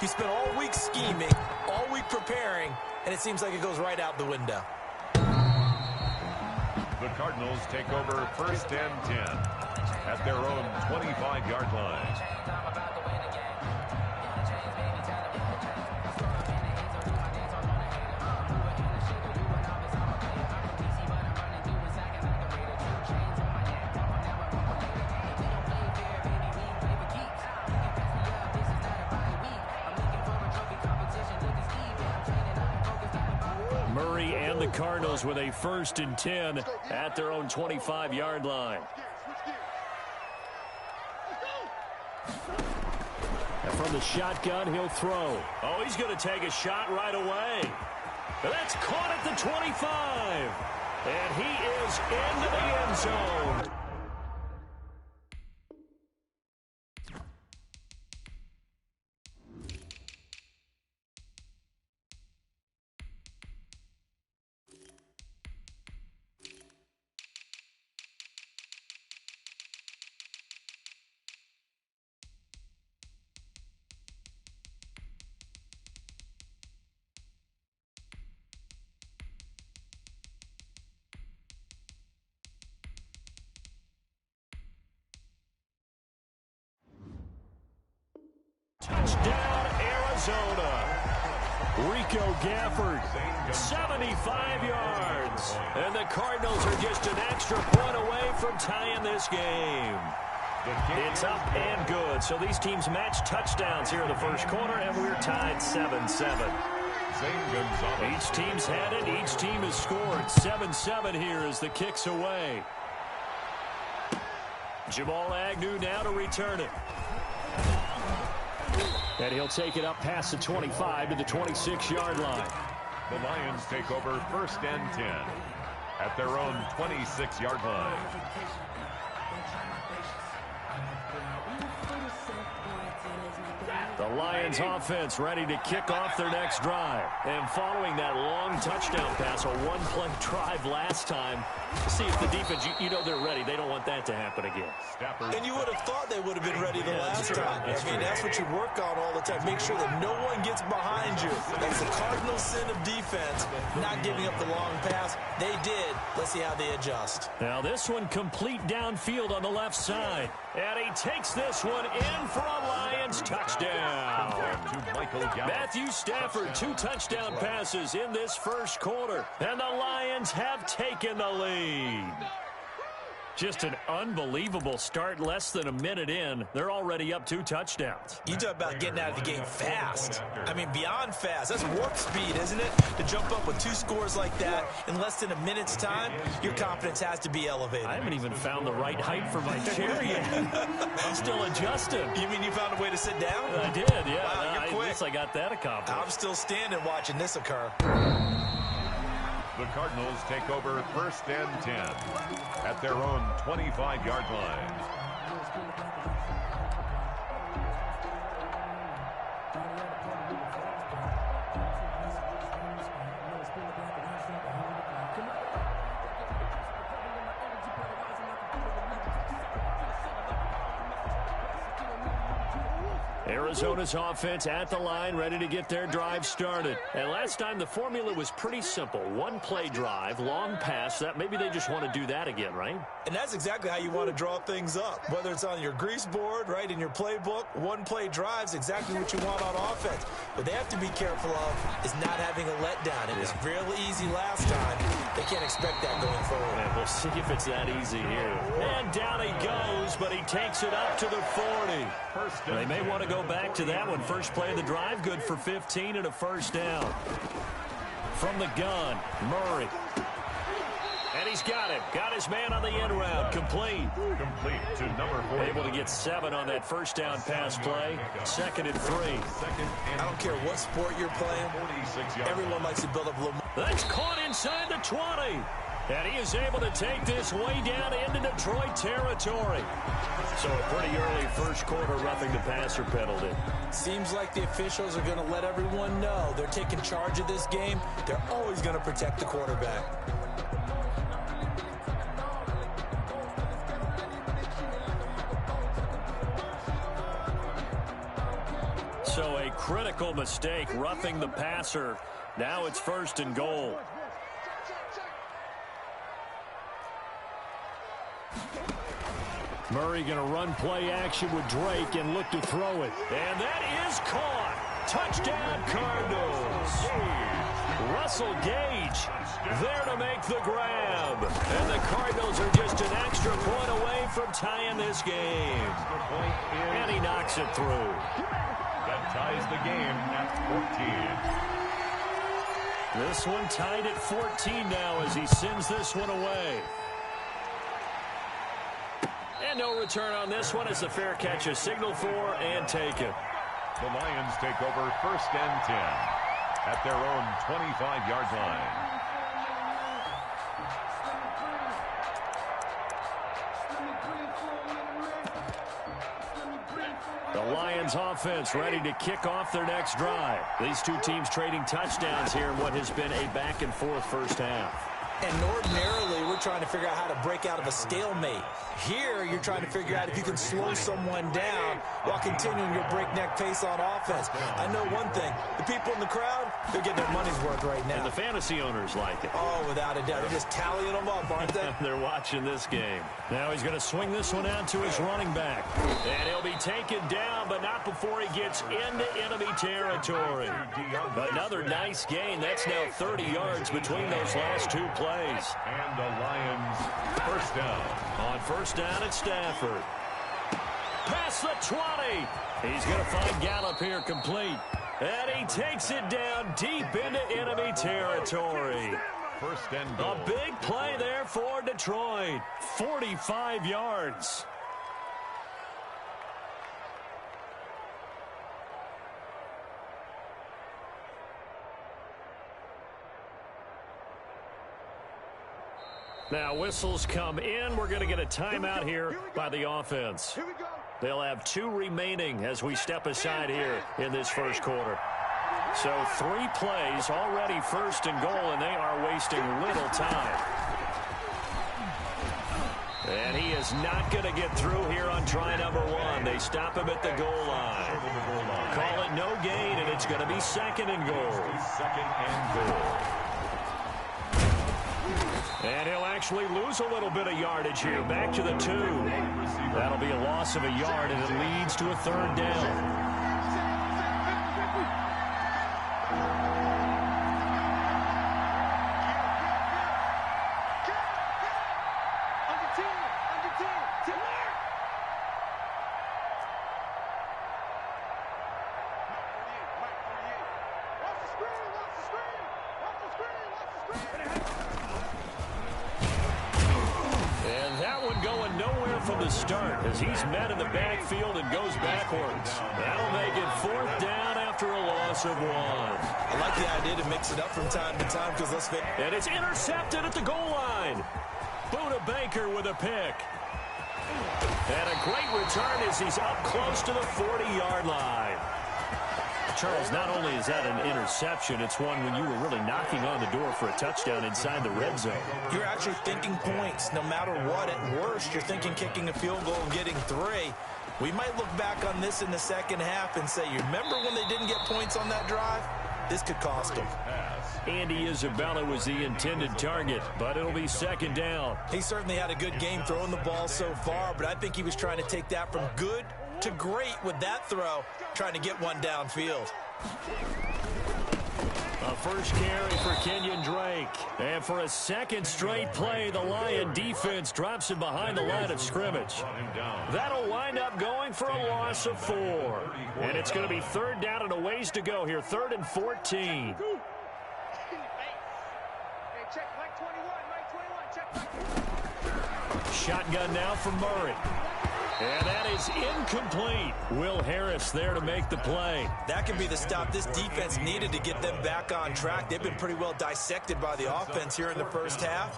You spent all week scheming, all week preparing, and it seems like it goes right out the window. The Cardinals take over 1st and 10 at their own 25-yard line. Murray and the Cardinals with a 1st and 10 at their own 25-yard line. And from the shotgun, he'll throw. Oh, he's going to take a shot right away. That's caught at the 25. And he is into the end zone. Touchdown, Arizona. Rico Gafford, 75 yards. And the Cardinals are just an extra point away from tying this game. It's up and good. So these teams match touchdowns here in the first quarter, and we're tied 7-7. Each team's had it. Each team has scored. 7-7 here as the kick's away. Jamal Agnew now to return it. And he'll take it up past the 25 to the 26-yard line. The Lions take over 1st and 10 at their own 26-yard line. The Lions offense ready to kick off their next drive. And following that long touchdown pass, a one-play drive last time, see if the defense, you know they're ready. They don't want that to happen again. And you would have thought they would have been ready the last time. That's what you work on all the time. Make sure that no one gets behind you. That's the cardinal sin of defense, not giving up the long pass. They did. Let's see how they adjust. Now this one complete downfield on the left side. And he takes this one in for a Lions touchdown. Matthew Stafford, 2 touchdown passes in this first quarter. And the Lions have taken the lead. Just an unbelievable start. Less than a minute in, they're already up 2 touchdowns. You talk about getting out of the game fast. I mean, beyond fast. That's warp speed, isn't it? To jump up with 2 scores like that in less than a minute's time, your confidence has to be elevated. I haven't even found the right height for my chair yet. I'm still adjusting. You mean you found a way to sit down? I did, yeah. Wow, you're quick. At least I got that accomplished. I'm still standing watching this occur. The Cardinals take over 1st and 10 at their own 25-yard line. Arizona's offense at the line, ready to get their drive started. And last time the formula was pretty simple. 1-play drive, long pass. That maybe they just want to do that again, right? And that's exactly how you want to draw things up. Whether it's on your grease board, right, in your playbook, 1-play drive's exactly what you want on offense. What they have to be careful of is not having a letdown. It was real easy last time. They can't expect that going forward. And we'll see if it's that easy here. And down he goes, but he takes it up to the 40. They may want to go back to that one. First play of the drive, good for 15 and a first down. From the gun, Murray. And he's got it. Got his man on the end route. Complete. Complete to number 4. Able to get 7 on that first down pass play. 2nd and 3. I don't care what sport you're playing. Everyone likes to build up a little more. That's caught inside the 20. And he is able to take this way down into Detroit territory. So a pretty early first quarter roughing the passer penalty. Seems like the officials are going to let everyone know they're taking charge of this game. They're always going to protect the quarterback. So a critical mistake, roughing the passer. Now it's 1st and goal. Murray going to run play action with Drake and look to throw it. And that is caught. Touchdown, Cardinals. Russell Gage there to make the grab. And the Cardinals are just an extra point away from tying this game. And he knocks it through. That ties the game at 14. This one tied at 14 now as he sends this one away. And no return on this one as the fair catch is signaled for and taken. The Lions take over 1st and 10 at their own 25-yard line. The Lions offense ready to kick off their next drive. These two teams trading touchdowns here in what has been a back-and-forth first half. And ordinarily, we're trying to figure out how to break out of a stalemate. Here, you're trying to figure out if you can slow someone down while continuing your breakneck pace on offense. I know one thing. The people in the crowd, they're getting their money's worth right now. And the fantasy owners like it. Oh, without a doubt. They're just tallying them up, aren't they? They're watching this game. Now he's going to swing this one out to his running back. And he'll be taken down, but not before he gets into enemy territory. Another nice gain. That's now 30 yards between those last two plays. And the Lions 1st down. On 1st down at Stafford. Past the 20. He's going to find Gallup here complete. And he takes it down deep into enemy territory. 1st and goal. A big play there for Detroit. 45 yards. Now whistles come in. We're going to get a timeout here by the offense. They'll have 2 remaining as we step aside here in this first quarter. So 3 plays already 1st and goal, and they are wasting little time. And he is not going to get through here on try number 1. They stop him at the goal line. Call it no gain, and it's going to be 2nd and goal. 2nd and goal. And he'll actually lose a little bit of yardage here. Back to the 2. That'll be a loss of a yard, and it leads to a 3rd down. As he's met in the backfield and goes backwards. That'll make it 4th down after a loss of 1. I like the idea to mix it up from time to time because let's fit. And it's intercepted at the goal line. Buda Baker with a pick. And a great return as he's up close to the 40-yard line. Charles, not only is that an interception, it's one when you were really knocking on the door for a touchdown inside the red zone. You're actually thinking points. No matter what, at worst, you're thinking kicking a field goal and getting 3. We might look back on this in the second half and say, you remember when they didn't get points on that drive? This could cost them. Andy Isabella was the intended target, but it'll be 2nd down. He certainly had a good game throwing the ball so far, but I think he was trying to take that from good to great with that throw, trying to get one downfield. A first carry for Kenyon Drake. And for a 2nd straight play, the Lion defense drops him behind the line of scrimmage. That'll wind up going for a loss of 4. And it's going to be 3rd down and a ways to go here. 3rd and 14. Shotgun now from Murray. And that is incomplete. Will Harris there to make the play. That could be the stop this defense needed to get them back on track. They've been pretty well dissected by the offense here in the first half.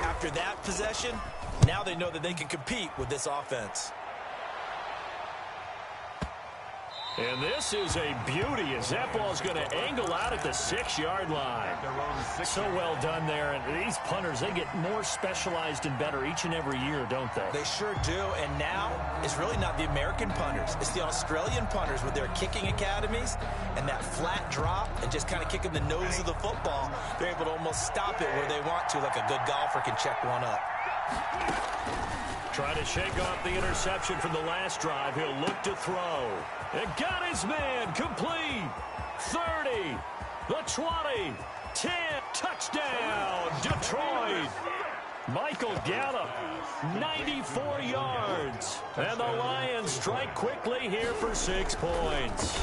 After that possession, now they know that they can compete with this offense. And this is a beauty as that ball's going to angle out at the 6-yard line. So well done there. And these punters, they get more specialized and better each and every year, don't they? They sure do. And now it's really not the American punters. It's the Australian punters with their kicking academies and that flat drop and just kind of kicking the nose of the football. They're able to almost stop it where they want to, like a good golfer can check one up. Trying to shake off the interception from the last drive. He'll look to throw. And got his man complete. 30, the 20, 10, touchdown, Detroit. Michael Gallup, 94 yards. And the Lions strike quickly here for 6 points.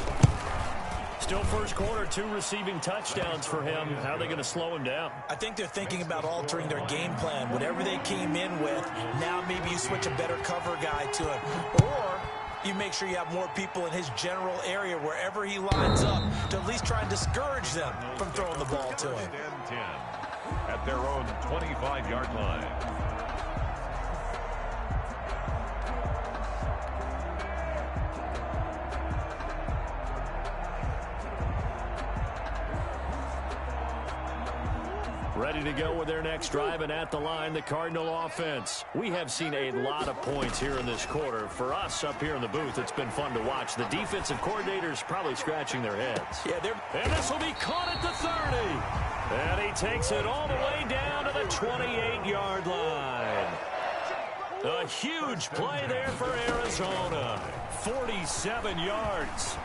Still first quarter, 2 receiving touchdowns for him. How are they going to slow him down? I think they're thinking about altering their game plan. Whatever they came in with, now maybe you switch a better cover guy to him. Or you make sure you have more people in his general area wherever he lines up to at least try and discourage them from throwing the ball to him. 10 at their own 25-yard line. Ready to go with their next drive, and at the line, the Cardinal offense. We have seen a lot of points here in this quarter. For us up here in the booth, it's been fun to watch. The defensive coordinators probably scratching their heads. Yeah, and this will be caught at the 30. And he takes it all the way down to the 28-yard line. A huge play there for Arizona. 47 yards.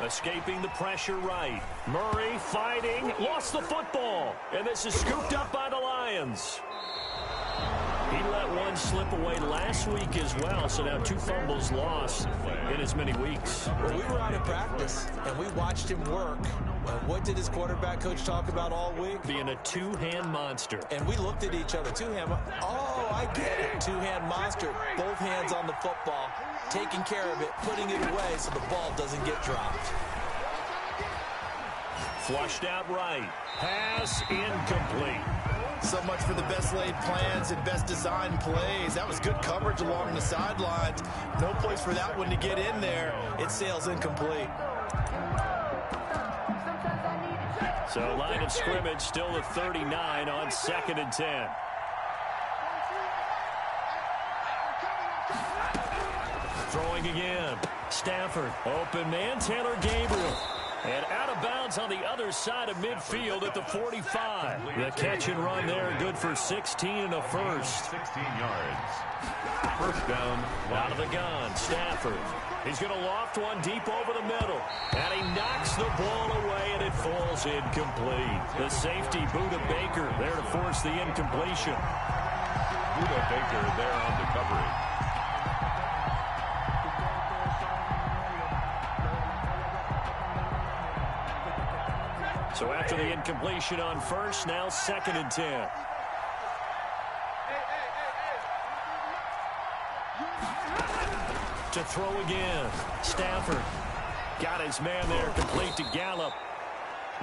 Escaping the pressure right. Murray fighting. Lost the football. And this is scooped up by the Lions. He let one slip away last week as well, so now 2 fumbles lost in as many weeks. Well, we were out of practice, and we watched him work. And what did his quarterback coach talk about all week? Being a 2-hand monster. And we looked at each other. 2-hand. Oh, I get it. 2-hand monster. Both hands on the football, taking care of it, putting it away so the ball doesn't get dropped. Flushed out right. Pass incomplete. So much for the best laid plans and best designed plays. That was good coverage along the sidelines. No place for that one to get in there. It sails incomplete. So line of scrimmage still at 39 on 2nd and 10. Throwing again. Stafford. Open man. Taylor Gabriel. And out of bounds on the other side of midfield at the 45. The catch and run there, good for 16 and a first. 16 yards. First down. Out of the gun, Stafford. He's going to loft one deep over the middle. And he knocks the ball away, and it falls incomplete. The safety, Budda Baker, there to force the incompletion. Budda Baker there on the coverage. So after the incompletion on first, now 2nd and 10. To throw again. Stafford got his man there, complete to Gallup.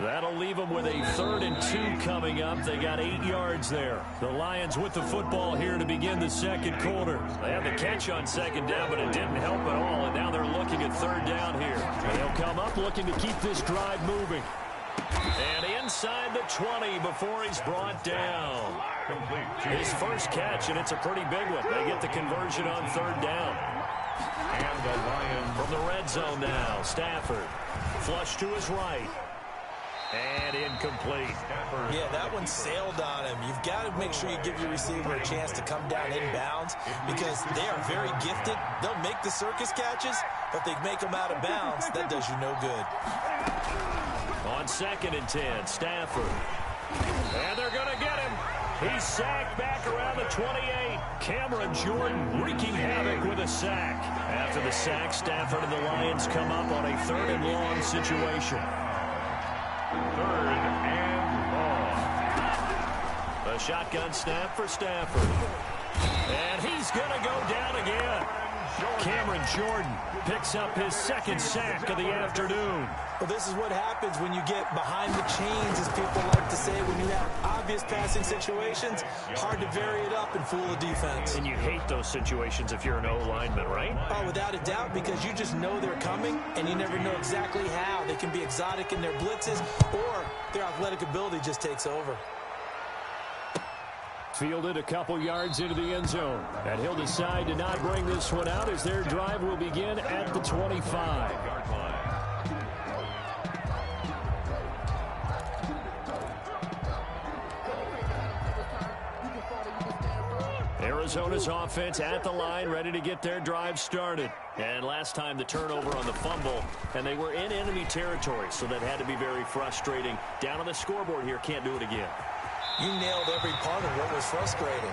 That'll leave them with a 3rd and 2 coming up. They got 8 yards there. The Lions with the football here to begin the 2nd quarter. They had the catch on 2nd down, but it didn't help at all, and now they're looking at 3rd down here. And they'll come up looking to keep this drive moving. And inside the 20 before he's brought down. His first catch, and it's a pretty big one. They get the conversion on 3rd down. And the Lions from the red zone now. Stafford. Flush to his right. And incomplete. Yeah, that one sailed on him. You've got to make sure you give your receiver a chance to come down inbounds because they are very gifted. They'll make the circus catches, but if they make them out of bounds, that does you no good. On 2nd and 10, Stafford. And they're going to get him. He's sacked back around the 28. Cameron Jordan wreaking havoc with a sack. After the sack, Stafford and the Lions come up on a 3rd and long situation. 3rd and long. A shotgun snap for Stafford. And he's going to go down again. Cameron Jordan picks up his second sack of the afternoon. Well, this is what happens when you get behind the chains, as people like to say. When you have obvious passing situations, hard to vary it up and fool a defense. And you hate those situations if you're an O-lineman, right? Oh, without a doubt, because you just know they're coming, and you never know exactly how. They can be exotic in their blitzes, or their athletic ability just takes over. Fielded a couple yards into the end zone. And he'll decide to not bring this one out as their drive will begin at the 25-yard line. Arizona's offense at the line, ready to get their drive started. And last time the turnover on the fumble, and they were in enemy territory, so that had to be very frustrating. Down on the scoreboard here, can't do it again. You nailed every part of what was frustrating.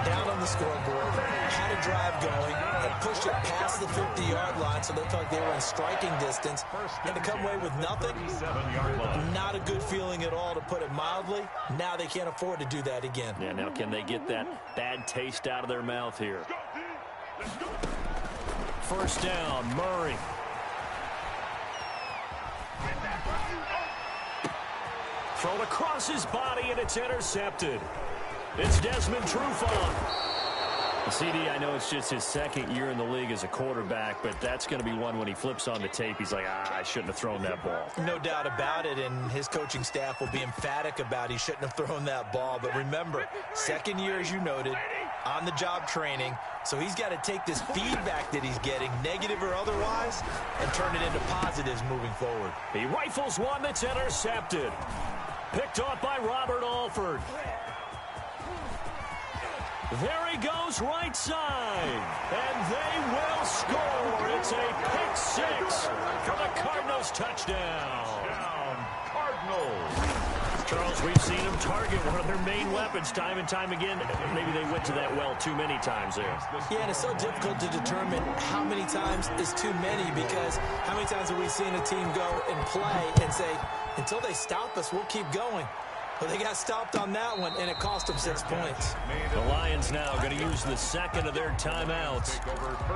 Down on the scoreboard, had a drive going, and pushed it past the 50-yard line, so they thought they were in striking distance, and to come away with nothing, not a good feeling at all, to put it mildly. Now they can't afford to do that again. Yeah, now can they get that bad taste out of their mouth here? First down, Murray. Thrown across his body, and it's intercepted. It's Desmond Trufant. CD, I know it's just his second year in the league as a quarterback, but that's going to be one when he flips on the tape. He's like, I shouldn't have thrown that ball. No doubt about it, and his coaching staff will be emphatic about he shouldn't have thrown that ball. But remember, second year, as you noted, on-the-job training, so he's got to take this feedback that he's getting, negative or otherwise, and turn it into positives moving forward. He rifles one that's intercepted. Picked off by Robert Alford. There he goes, right side. And they will score. It's a pick six for the Cardinals touchdown. Cardinals. Charles, we've seen them target one of their main weapons time and time again. Maybe they went to that well too many times there. Yeah, and it's so difficult to determine how many times is too many, because how many times have we seen a team go and play and say, until they stop us, we'll keep going. But they got stopped on that one, and it cost them 6 points. The Lions now going to use the second of their timeouts.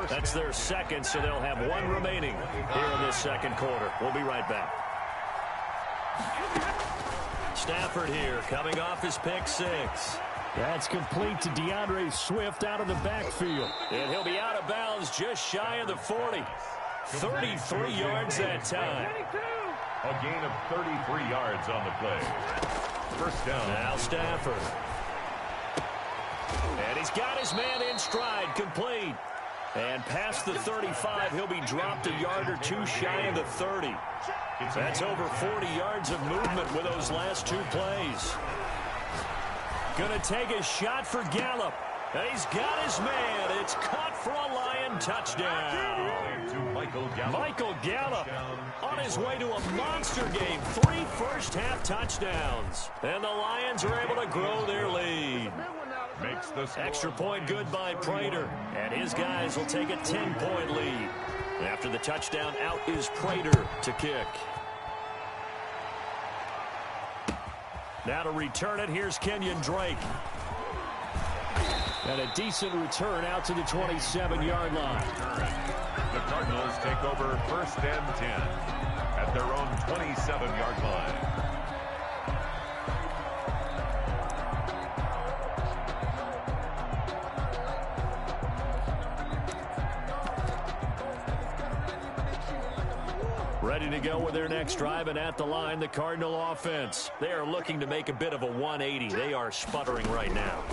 That's their second, so they'll have one remaining here in this second quarter. We'll be right back. Stafford here, coming off his pick six. That's complete to DeAndre Swift out of the backfield. And he'll be out of bounds just shy of the 40. 33 yards that time. A gain of 33 yards on the play. First down. Now Stafford. And he's got his man in stride, complete. And past the 35, he'll be dropped a yard or two shy of the 30. That's over 40 yards of movement with those last two plays. Gonna take a shot for Gallup. And he's got his man. It's caught for a Lion touchdown. Michael Gallup on his way to a monster game. 3 first-half touchdowns. And the Lions are able to grow their lead. Makes the extra point good by Prater. And his guys will take a 10-point lead. After the touchdown, out is Prater to kick. Now to return it, here's Kenyon Drake. And a decent return out to the 27-yard line. The Cardinals take over first and 10 at their own 27-yard line. Ready to go with their next drive, and at the line, the Cardinal offense. They are looking to make a bit of a 180. They are sputtering right now.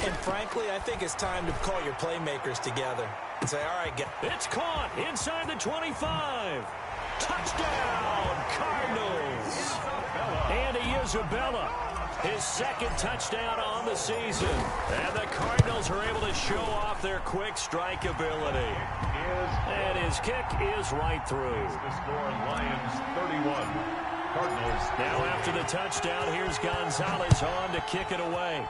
And frankly, I think it's time to call your playmakers together and say, all right, it's caught inside the 25. Touchdown, Cardinals. Andy Isabella, his second touchdown on the season. And the Cardinals are able to show off their quick strike ability. And his kick is right through. The score, Lions 31. Cardinals. Now after the touchdown, here's Gonzalez on to kick it away.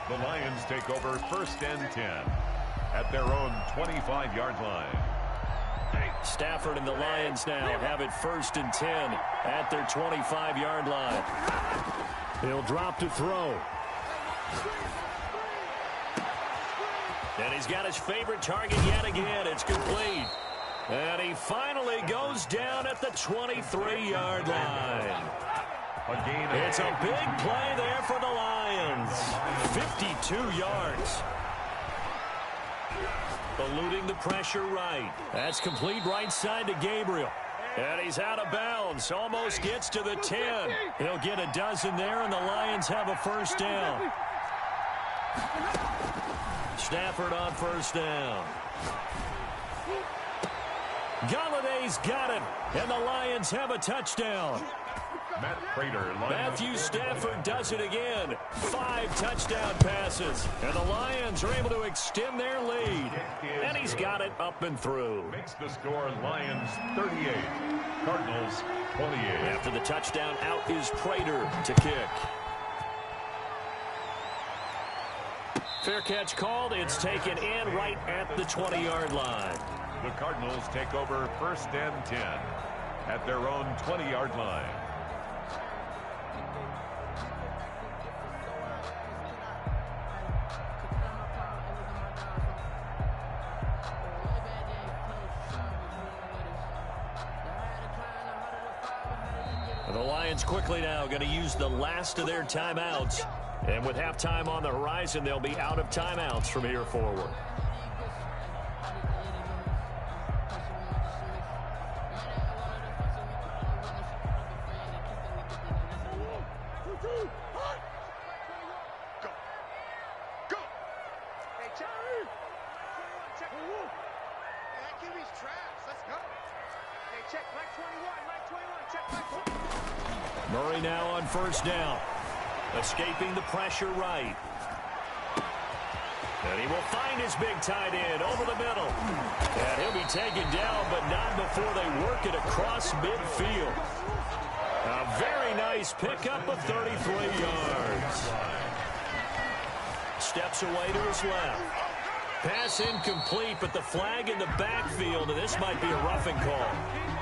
The Lions take over first and 10 at their own 25-yard line. Stafford and the Lions now have it first and 10 at their 25-yard line. He'll drop to throw. And he's got his favorite target yet again. It's complete. And he finally goes down at the 23-yard line. It's a big play there for the Lions. 52 yards. Eluding the pressure right. That's complete right side to Gabriel. And he's out of bounds. Almost gets to the 10. He'll get a dozen there, and the Lions have a first down. Stafford on first down. Galladay's got it, and the Lions have a touchdown. Matthew Stafford does it again. 5 touchdown passes, and the Lions are able to extend their lead. And he's got it up and through. Makes the score Lions 38, Cardinals 28. After the touchdown, out is Prater to kick. Fair catch called. It's taken in right at the 20-yard line. The Cardinals take over first and 10 at their own 20-yard line. The Lions quickly now going to use the last of their timeouts. And with halftime on the horizon, they'll be out of timeouts from here forward. Murray now on first down. Escaping the pressure right. And he will find his big tight end over the middle. And he'll be taken down, but not before they work it across midfield. A very nice pickup of 33 yards. Steps away to his left. Pass incomplete, but the flag in the backfield, and this might be a roughing call.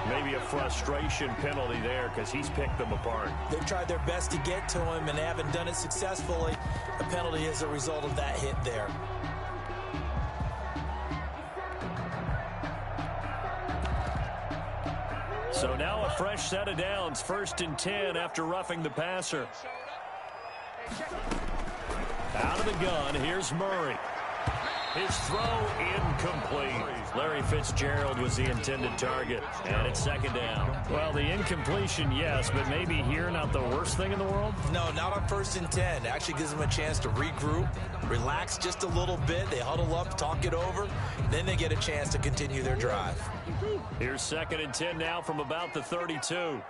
Maybe a frustration penalty there because he's picked them apart. They've tried their best to get to him and haven't done it successfully. A penalty as a result of that hit there. So now a fresh set of downs, first and 10 after roughing the passer. Out of the gun, here's Murray. His throw incomplete. Larry Fitzgerald was the intended target, and it's second down. Well, the incompletion, yes, but maybe here not the worst thing in the world? No, not on first and 10. Actually gives them a chance to regroup, relax just a little bit. They huddle up, talk it over, then they get a chance to continue their drive. Here's second and 10 now from about the 32.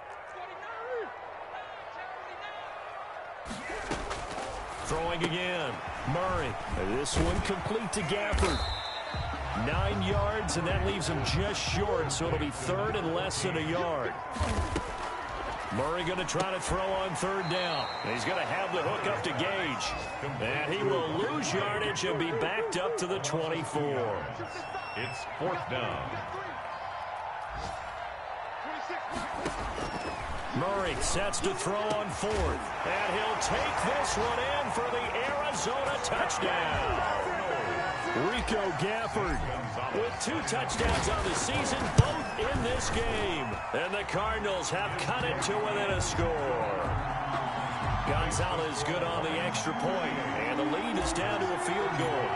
Throwing again. Murray. This one complete to Gafford. 9 yards, and that leaves him just short, so it'll be third and less than a yard. Murray going to try to throw on third down. He's going to have the hook up to Gage. And he will lose yardage and be backed up to the 24. It's fourth down. Murray sets to throw on fourth. And he'll take this one in for the Arizona touchdown. Rico Gafford with 2 touchdowns on the season, both in this game. And the Cardinals have cut it to within a score. Gonzalez good on the extra point, and the lead is down to a field goal.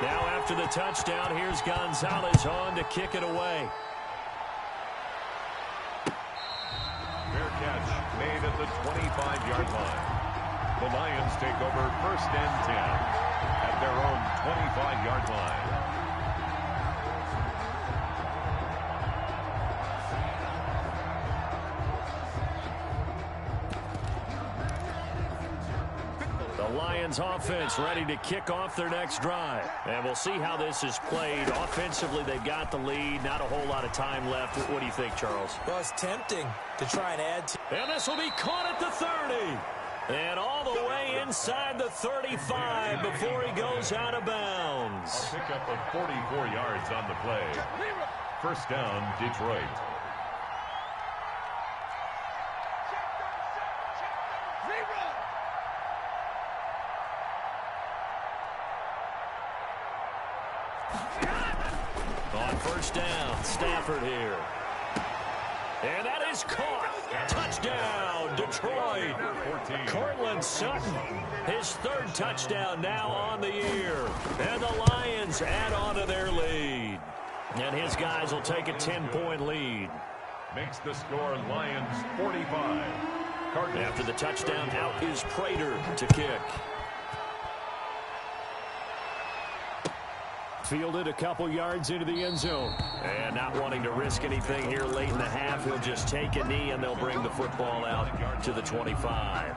Now after the touchdown, here's Gonzalez on to kick it away. Fair catch made at the 25-yard line. The Lions take over first and 10 at their own 25-yard line. The Lions offense ready to kick off their next drive. And we'll see how this is played. Offensively, they've got the lead. Not a whole lot of time left. What do you think, Charles? Well, it's tempting to try and add to. And this will be caught at the 30. And all the way inside the 35 before he goes out of bounds. A pickup of 44 yards on the play. First down, Detroit. down. Stafford here. And that is caught. Touchdown, Detroit. Cortland Sutton, his third touchdown now on the year. And the Lions add on to their lead. And his guys will take a 10-point lead. Makes the score Lions 45. Cardinals. After the touchdown, out is Prater to kick. Fielded a couple yards into the end zone. And not wanting to risk anything here late in the half, he'll just take a knee and they'll bring the football out to the 25.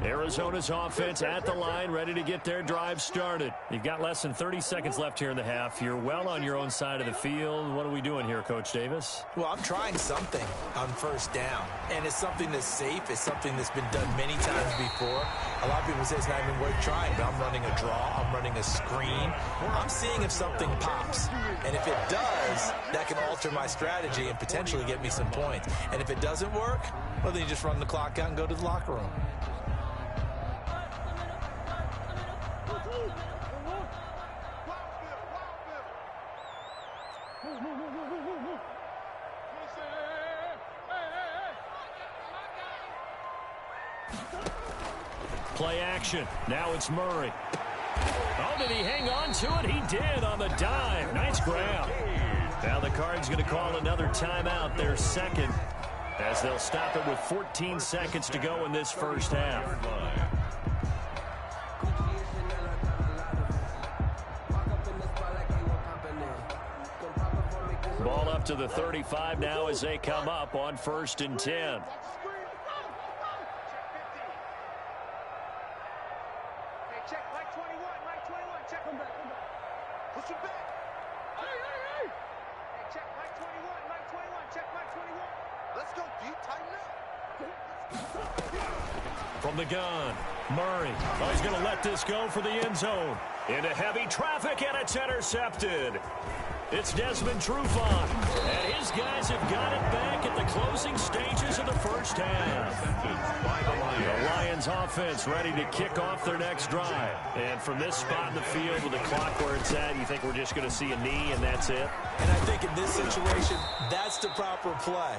Arizona's offense at the line, ready to get their drive started. You've got less than 30 seconds left here in the half. You're well on your own side of the field. What are we doing here, Coach Davis? Well, I'm trying something on first down, and it's something that's safe. It's something that's been done many times before. A lot of people say it's not even worth trying, but I'm running a draw. I'm running a screen. I'm seeing if something pops, and if it does, that can alter my strategy and potentially get me some points. And if it doesn't work, well, then you just run the clock out and go to the locker room. Play action. Now it's Murray. Oh, did he hang on to it? He did on the dive. Nice grab. Now the Cards going to call another timeout, their second, as they'll stop it with 14 seconds to go in this first half. Ball up to the 35 now as they come up on 1st and 10. From the gun, Murray. Oh, he's going to let this go for the end zone. Into heavy traffic, and it's intercepted. It's Desmond Trufant, and his guys have got it back at the closing stages of the first half. The Lions offense ready to kick off their next drive. And from this spot in the field with the clock where it's at, you think we're just going to see a knee and that's it? And I think in this situation, that's the proper play.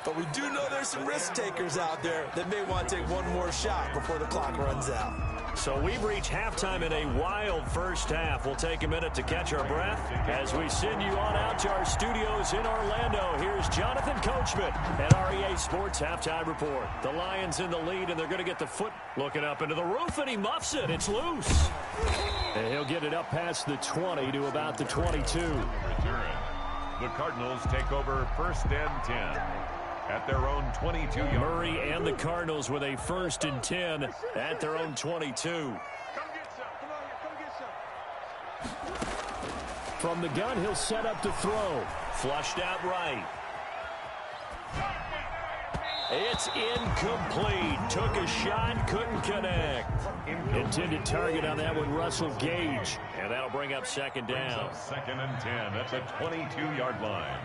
But we do know there's some risk takers out there that may want to take one more shot before the clock runs out. So we've reached halftime in a wild first half. We'll take a minute to catch our breath as we send you on out to our studios in Orlando. Here's Jonathan Coachman at REA Sports Halftime Report. The Lions in the lead, and they're going to get the foot looking up into the roof, and he muffs it. It's loose. And he'll get it up past the 20 to about the 22. The Cardinals take over 1st and 10. At their own 22-yard. Murray and the Cardinals with a 1st and 10 at their own 22. From the gun, he'll set up to throw. Flushed out right. It's incomplete. Took a shot, couldn't connect. Intended target on that one, Russell Gage. And that'll bring up 2nd down. 2nd and 10 at the 22-yard line.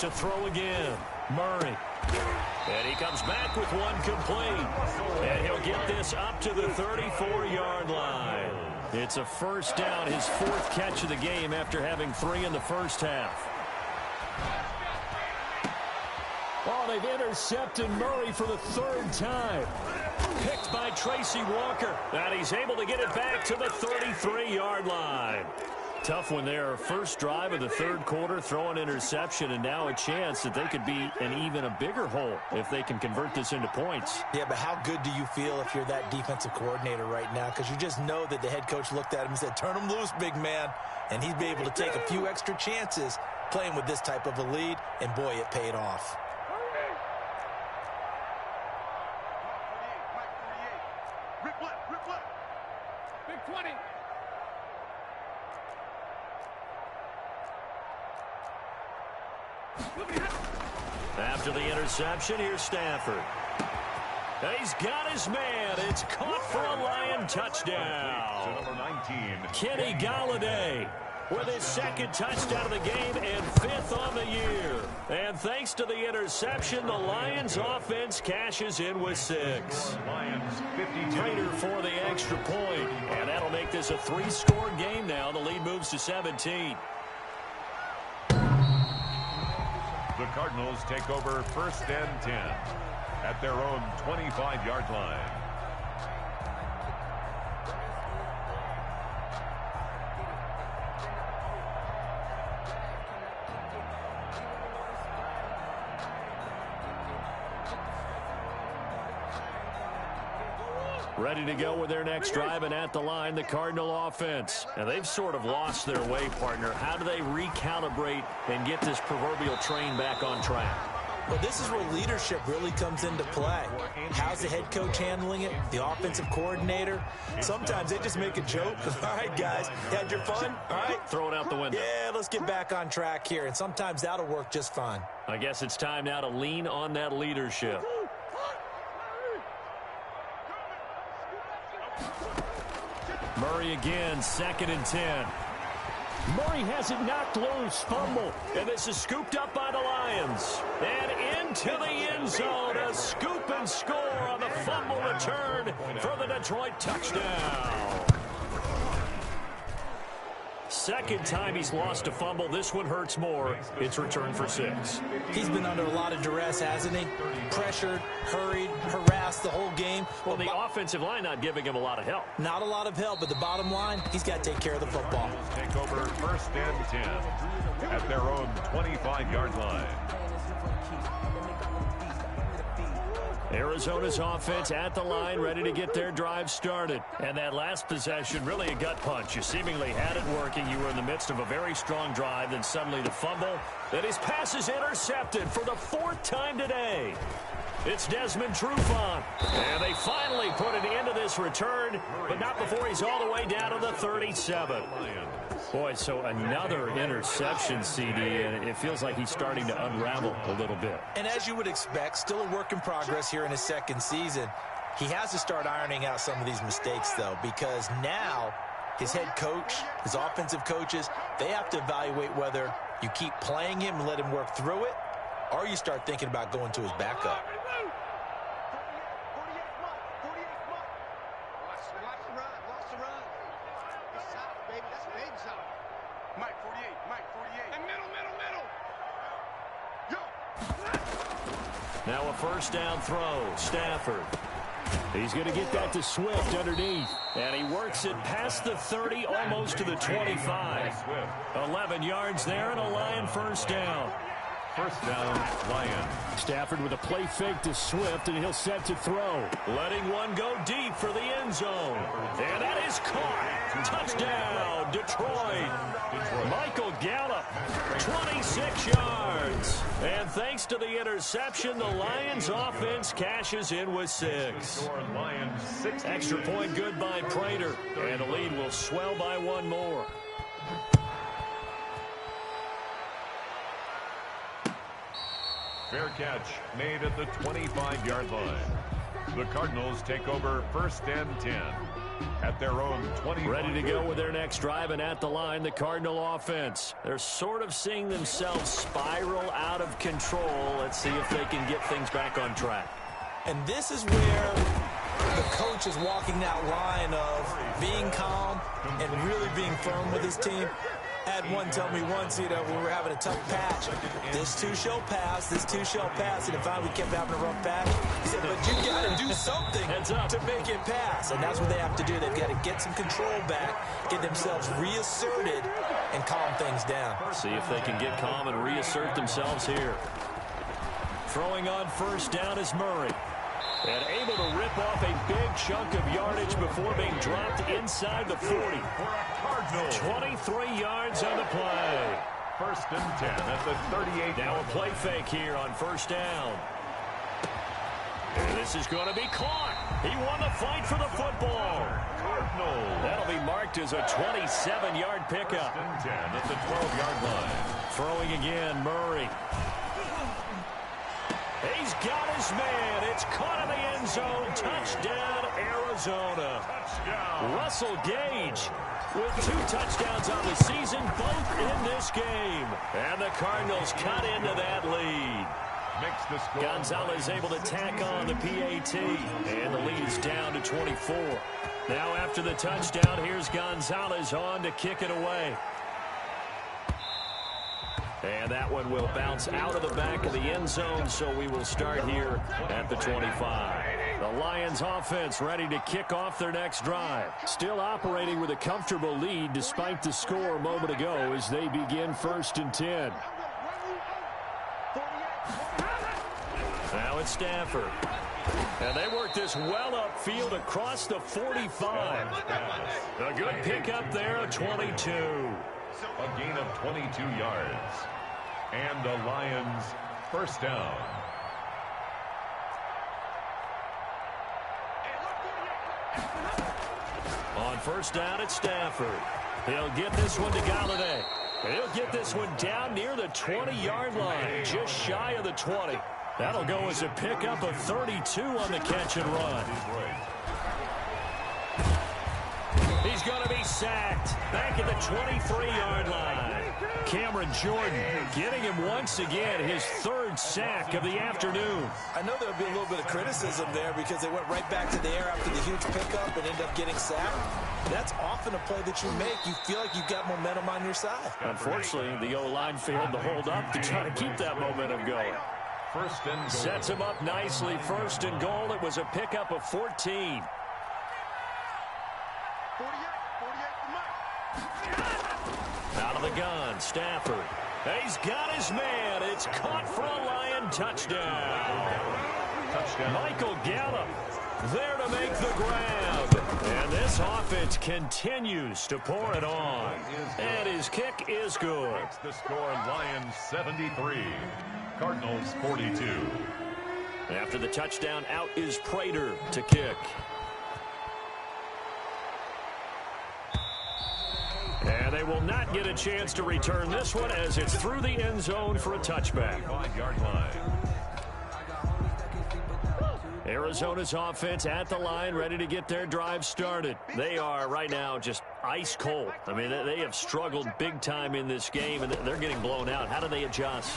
To throw again, Murray. And he comes back with one complete. And he'll get this up to the 34-yard line. It's a 1st down, his 4th catch of the game after having 3 in the first half. Oh, they've intercepted Murray for the 3rd time. Picked by Tracy Walker. And he's able to get it back to the 33-yard line. Tough one there. First drive of the 3rd quarter, throw an interception, and now a chance that they could be in even a bigger hole if they can convert this into points. Yeah, but how good do you feel if you're that defensive coordinator right now? Because you just know that the head coach looked at him and said, turn him loose, big man. And he'd be able to take a few extra chances playing with this type of a lead, and boy, it paid off. After the interception, here's Stafford. He's got his man. It's caught for a Lion touchdown. To number 19. Kenny Golladay with his second touchdown of the game and 5th on the year. And thanks to the interception, the Lions offense cashes in with 6. Lions 52. Prater for the extra point. And that'll make this a 3-score game now. The lead moves to 17. The Cardinals take over 1st and 10 at their own 25-yard line. Ready to go with their next drive, and at the line, the Cardinal offense. And they've sort of lost their way, partner. How do they recalibrate and get this proverbial train back on track? Well, this is where leadership really comes into play. How's the head coach handling it? The offensive coordinator? Sometimes they just make a joke. All right, guys, you had your fun? All right. Throw it out the window. Yeah, let's get back on track here. And sometimes that'll work just fine. I guess it's time now to lean on that leadership. Murray again, 2nd and 10. Murray has it knocked loose, fumble, and this is scooped up by the Lions. And into the end zone, a scoop and score on the fumble return for the Detroit touchdown. Second time he's lost a fumble. This one hurts more. It's returned for 6. He's been under a lot of duress, hasn't he? Pressured, hurried, harassed the whole game. Well, the offensive line not giving him a lot of help. Not a lot of help, but the bottom line, he's got to take care of the football. Take over 1st and 10 at their own 25-yard line. Arizona's offense at the line, ready to get their drive started. And that last possession, really a gut punch. You seemingly had it working. You were in the midst of a very strong drive, then suddenly the fumble. Then his pass is intercepted for the 4th time today. It's Desmond Trufant. And they finally put an end to this return, but not before he's all the way down to the 37. Boy, so another interception, CD, and it feels like he's starting to unravel a little bit. And as you would expect, still a work in progress here in his 2nd season. He has to start ironing out some of these mistakes, though, because now his head coach, his offensive coaches, they have to evaluate whether you keep playing him and let him work through it, or you start thinking about going to his backup. Now a 1st down throw, Stafford. He's going to get that to Swift underneath. And he works it past the 30, almost to the 25. 11 yards there and a Lion 1st down. 1st down, Lions. Stafford with a play fake to Swift, and he'll set to throw. Letting one go deep for the end zone. And that is caught. Touchdown, Detroit. Michael Gallup, 26 yards. And thanks to the interception, the Lions offense cashes in with 6. Extra point good by Prater. And the lead will swell by 1 more. Fair catch made at the 25-yard line. The Cardinals take over 1st and 10 at their own 20. Ready to go with their next drive, and at the line, the Cardinal offense. They're sort of seeing themselves spiral out of control. Let's see if they can get things back on track. And this is where the coach is walking that line of being calm and really being firm with his team. Had one tell me once, when we were having a tough patch, this too shall pass, this too shall pass. And if we kept having a rough patch, he said, but you got to do something to make it pass. And that's what they have to do. They've got to get some control back, get themselves reasserted, and calm things down. See if they can get calm and reassert themselves here. Throwing on 1st down is Murray. And able to rip off a big chunk of yardage before being dropped inside the 40. 23 yards on the play. 1st and 10 at the 38. Now a play fake here on 1st down. And this is going to be caught. He won the fight for the football. That'll be marked as a 27-yard pickup. 1st and 10 at the 12-yard line. Throwing again, Murray. He's got his man. It's caught in the end zone. Touchdown, Arizona. Touchdown. Russell Gage with 2 touchdowns on the season, both in this game. And the Cardinals cut into that lead. Gonzalez able to tack on the PAT. And the lead is down to 24. Now after the touchdown, here's Gonzalez on to kick it away. And that one will bounce out of the back of the end zone, so we will start here at the 25. The Lions offense ready to kick off their next drive. Still operating with a comfortable lead despite the score a moment ago as they begin 1st and 10. Now it's Stafford. And they work this well upfield across the 45. A good pickup there, a 22. A gain of 22 yards. And the Lions first down. On first down, it's Stafford. He'll get this one to Galladay. He'll get this one down near the 20-yard line, just shy of the 20. That'll go as a pickup of 32 on the catch and run. He's going to be sacked back at the 23-yard line. Cameron Jordan getting him once again his 3rd sack of the afternoon. I know there'll be a little bit of criticism there because they went right back to the air after the huge pickup and ended up getting sacked. That's often a play that you make. You feel like you've got momentum on your side. Unfortunately, the O-line failed to hold up to try to keep that momentum going. First and goal. Sets him up nicely. 1st and goal. It was a pickup of 14. Out of the gun, Stafford. He's got his man. It's caught for a Lion touchdown. Michael Gallup there to make the grab. And this offense continues to pour it on. And his kick is good. It's the score, Lions 73. Cardinals 42. After the touchdown, out is Prater to kick. And they will not get a chance to return this one as it's through the end zone for a touchback. 5-yard line. Arizona's offense at the line, ready to get their drive started. They are right now just ice cold. I mean, they have struggled big time in this game, and they're getting blown out. How do they adjust?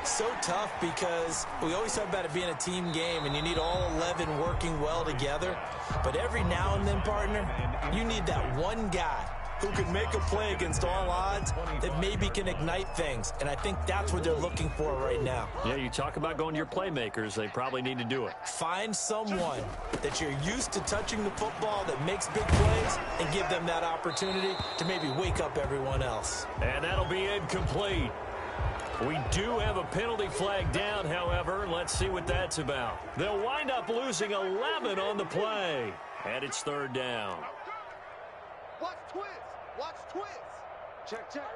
So tough because we always talk about it being a team game and you need all 11 working well together. But every now and then, partner, you need that one guy who can make a play against all odds that maybe can ignite things. And I think that's what they're looking for right now. Yeah, you talk about going to your playmakers. They probably need to do it. Find someone that you're used to touching the football that makes big plays and give them that opportunity to maybe wake up everyone else. And that'll be incomplete. We do have a penalty flag down, however. Let's see what that's about. They'll wind up losing 11 on the play. And it's 3rd down. Watch twist. Watch twist. Check, check.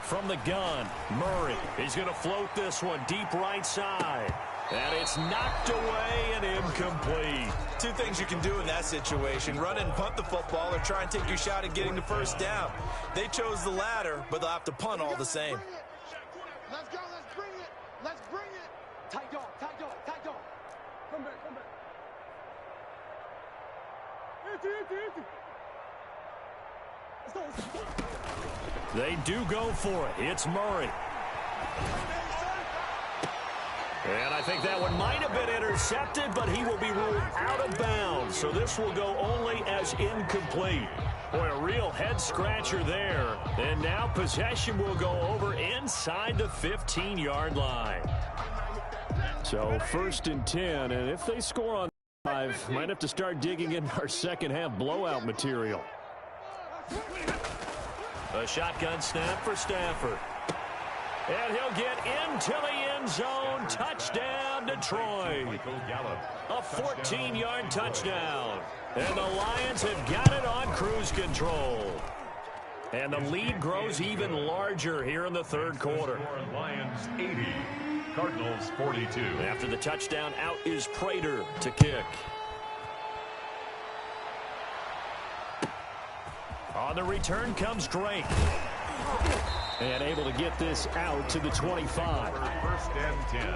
From the gun, Murray. He's going to float this one deep right side. And it's knocked away and incomplete. 2 things you can do in that situation. Run and punt the football or try and take your shot at getting the first down. They chose the latter, but they'll have to punt all the same. Let's go. Let's bring it. Let's bring it. Tight dog. Tight dog. Tight dog. Come back. Come back. Let's go. They do go for it. It's Murray. And I think that one might have been intercepted, but he will be ruled out of bounds. So this will go only as incomplete. Boy, a real head-scratcher there. And now possession will go over inside the 15-yard line. So 1st and 10, and if they score on 5, might have to start digging in our second-half blowout material. A shotgun snap for Stafford. And he'll get into the end zone. Touchdown, Detroit. A 14-yard touchdown. And the Lions have got it on cruise control. And the lead grows even larger here in the 3rd quarter. Lions 80, Cardinals 42. After the touchdown, out is Prater to kick. On the return comes Drake. And able to get this out to the 25. First and 10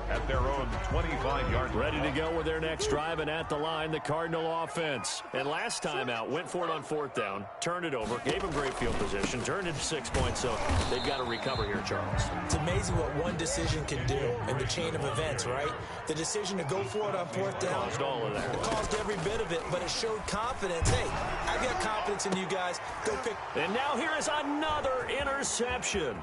at their own 25-yard line. Ready to go with their next drive, and at the line, the Cardinal offense. And last time out, went for it on fourth down, turned it over, gave them great field position, turned it to 6 points, so they've got to recover here, Charles. It's amazing what one decision can do in the chain of events, right? The decision to go for it on fourth down. Caused all of that. It caused every bit of it, but it showed confidence. Hey, I've got confidence in you guys. Go pick. And now here is another interception.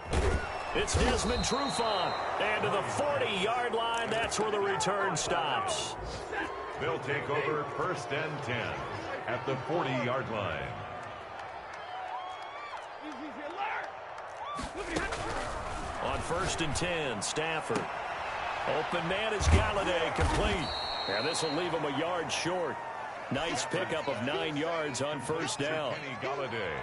It's Desmond Trufant. And to the 40-yard line, that's where the return stops. They'll take over first and 10 at the 40-yard line. On first and 10, Stafford. Open man is Galladay, complete. And this will leave him a yard short. Nice pickup of 9 yards on first down. Kenny Galladay.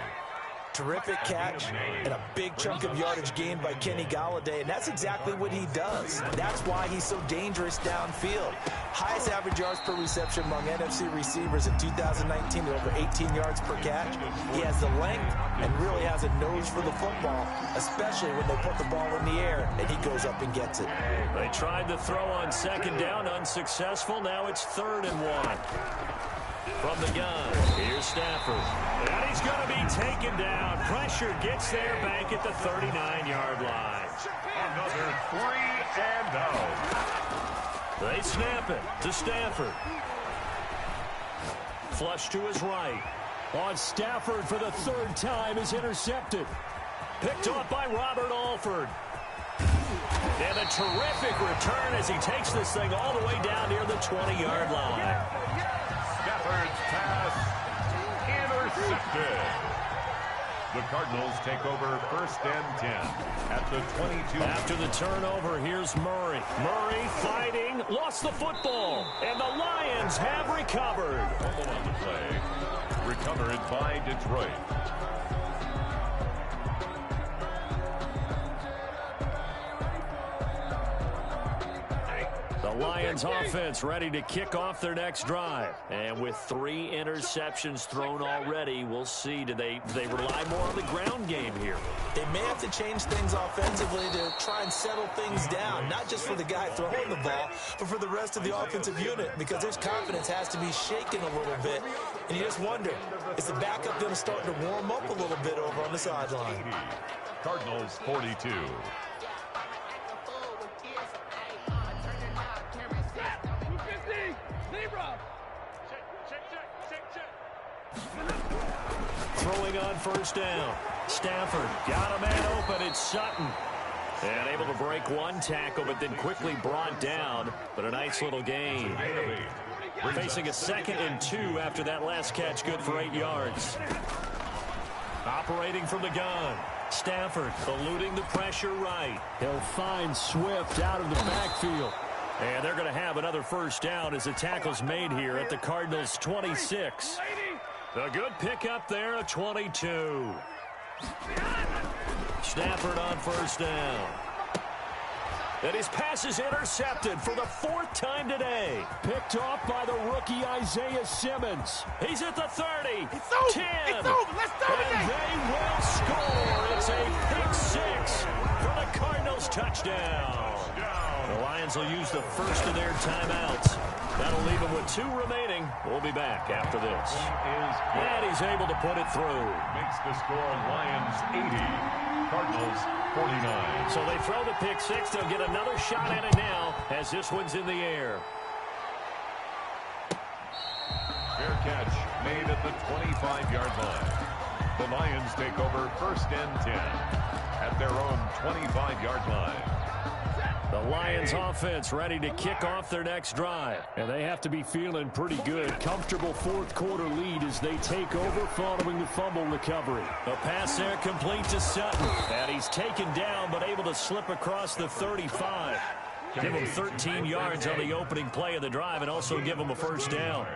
Terrific catch and a big chunk of yardage gained by Kenny Galladay, and that's exactly what he does. That's why he's so dangerous downfield. Highest average yards per reception among NFC receivers in 2019 at over 18 yards per catch. He has the length and really has a nose for the football, especially when they put the ball in the air and he goes up and gets it. They tried to throw on second down, unsuccessful. Now it's 3rd and 1. From the gun, here's Stafford. And he's going to be taken down. Pressure gets there back at the 39-yard line. Another 3 and out. They snap it to Stafford. Flush to his right. On Stafford for the 3rd time is intercepted. Picked off by Robert Alford. And a terrific return as he takes this thing all the way down near the 20-yard line. Stafford's pass intercepted. The Cardinals take over first and 10 at the 22. After the turnover, here's Murray. Murray fighting, lost the football, and the Lions have recovered. Fumble on the play. Recovered by Detroit. The Lions offense ready to kick off their next drive. And with 3 interceptions thrown already, we'll see. Do they rely more on the ground game here? They may have to change things offensively to try and settle things down, not just for the guy throwing the ball, but for the rest of the offensive unit, because his confidence has to be shaken a little bit. And you just wonder, is the backup going to start to warm up a little bit over on the sideline? Cardinals 42. Throwing on first down. Stafford got a man open. It's Sutton. And able to break one tackle, but then quickly brought down. But a nice little gain. Facing a 2nd and 2 after that last catch, good for 8 yards. Operating from the gun. Stafford eluding the pressure right. He'll find Swift out of the backfield. And they're going to have another first down as the tackle's made here at the Cardinals' 26. A good pickup there, a 22. Stafford on first down. And his pass is intercepted for the 4th time today. Picked off by the rookie Isaiah Simmons. He's at the 30. It's over. 10. It's over. Let's do it. And they will score. It's a pick 6 for the Cardinals touchdown. The Lions will use the first of their timeouts. That'll leave them with 2 remaining. We'll be back after this. And he's able to put it through. Makes the score Lions 80, Cardinals 49. So they throw the pick 6. They'll get another shot at it now as this one's in the air. Fair catch made at the 25-yard line. The Lions take over first and 10 at their own 25-yard line. The Lions offense ready to kick off their next drive. And they have to be feeling pretty good. Comfortable 4th quarter lead as they take over following the fumble recovery. The pass there complete to Sutton. And he's taken down but able to slip across the 35. Give him 13 yards on the opening play of the drive and also give him a first down.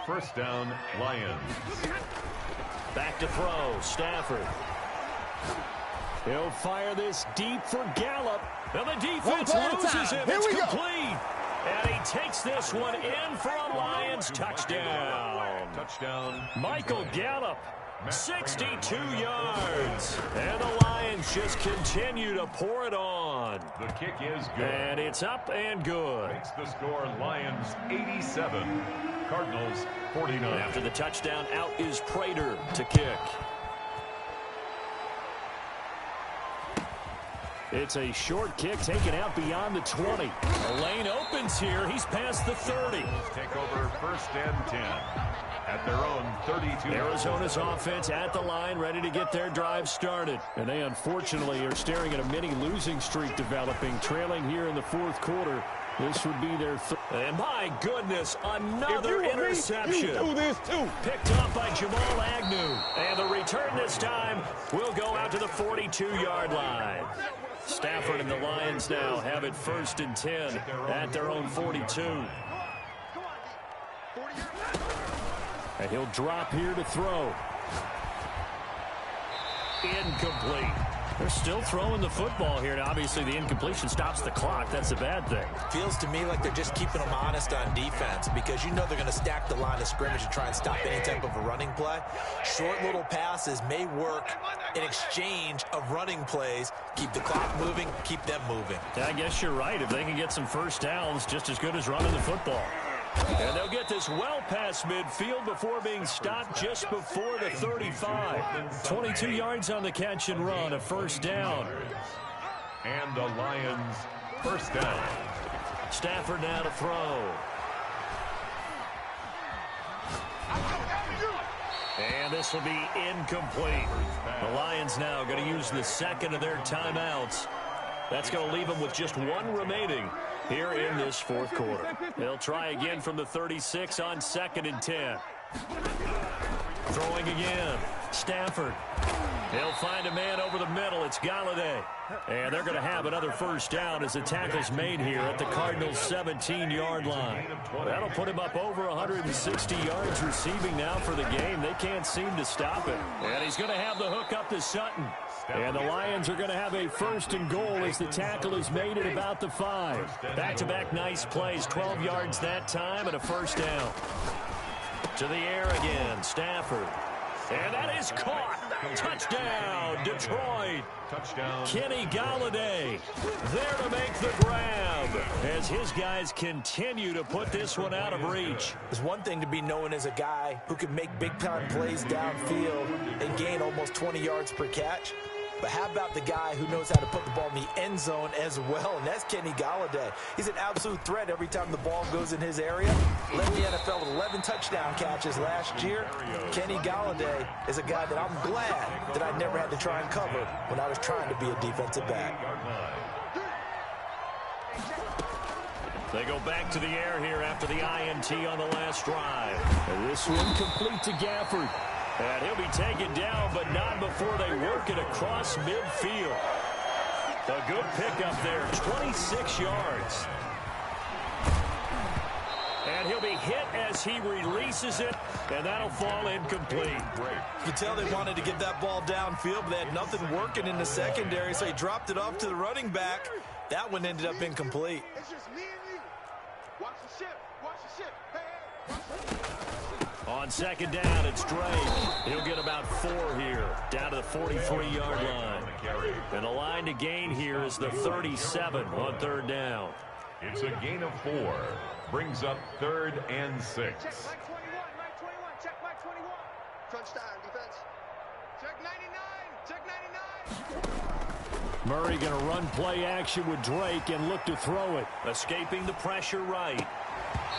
First down, Lions. Back to throw, Stafford. He'll fire this deep for Gallup. And the defense loses him. It's complete. And he takes this one in for a Lions touchdown. Touchdown. Michael Gallup 62 yards. And the Lions just continue to pour it on. The kick is good. And it's up and good. Makes the score Lions 87, Cardinals 49. After the touchdown, out is Prater to kick. It's a short kick taken out beyond the 20. The lane opens here. He's past the 30. Take over 1st and 10 at their own 32. Arizona's offense at the line, ready to get their drive started. And they unfortunately are staring at a mini losing streak developing, trailing here in the 4th quarter. This would be their third. And my goodness, another interception. You do this too. Picked off by Jamal Agnew. And the return this time will go out to the 42-yard line. Stafford and the Lions now have it 1st and 10 at their own 42. And he'll drop here to throw. Incomplete. They're still throwing the football here. Now, obviously, the incompletion stops the clock. That's a bad thing. Feels to me like they're just keeping them honest on defense because you know they're going to stack the line of scrimmage and try and stop any type of a running play. Short little passes may work in exchange of running plays. Keep the clock moving, keep them moving. I guess you're right. If they can get some first downs, just as good as running the football. And they'll get this well past midfield before being stopped just before the 35. 22 yards on the catch and run, a 1st down. And the Lions 1st down. Stafford now to throw. And this will be incomplete. The Lions now going to use the 2nd of their timeouts. That's going to leave them with just 1 remaining here in this 4th quarter. They'll try again from the 36 on 2nd and 10. Throwing again. Stafford. He'll find a man over the middle. It's Galladay. And they're going to have another 1st down as the tackle's made here at the Cardinals' 17-yard line. That'll put him up over 160 yards receiving now for the game. They can't seem to stop it. And he's going to have the hook up to Sutton. And the Lions are going to have a 1st and goal as the tackle is made at about the 5. Back-to-back nice plays, 12 yards that time and a 1st down. To the air again, Stafford. And that is caught. Touchdown, Detroit. Touchdown. Kenny Galladay there to make the grab as his guys continue to put this one out of reach. It's one thing to be known as a guy who can make big-time plays downfield and gain almost 20 yards per catch. But how about the guy who knows how to put the ball in the end zone as well, and that's Kenny Galladay. He's an absolute threat every time the ball goes in his area. Led the NFL with 11 touchdown catches last year. Kenny Galladay is a guy that I'm glad that I never had to try and cover when I was trying to be a defensive back. They go back to the air here after the INT on the last drive. And this one complete to Gafford. And he'll be taken down, but not before they work it across midfield. A good pickup there, 26 yards. And he'll be hit as he releases it, and that'll fall incomplete. You can tell they wanted to get that ball downfield, but they had nothing working in the secondary, so he dropped it off to the running back. That one ended up incomplete. It's just me and you. Watch the ship. Watch the ship. Hey, watch the ship. On 2nd down, it's Drake. He'll get about 4 here, down to the 43-yard line. And the line to gain here is the 37 on 3rd down. It's a gain of 4. Brings up 3rd and 6. Check Mike 21, Mike 21, check Mike 21. Crunch time, defense. Check 99, check 99. Murray going to run play action with Drake and look to throw it. Escaping the pressure right.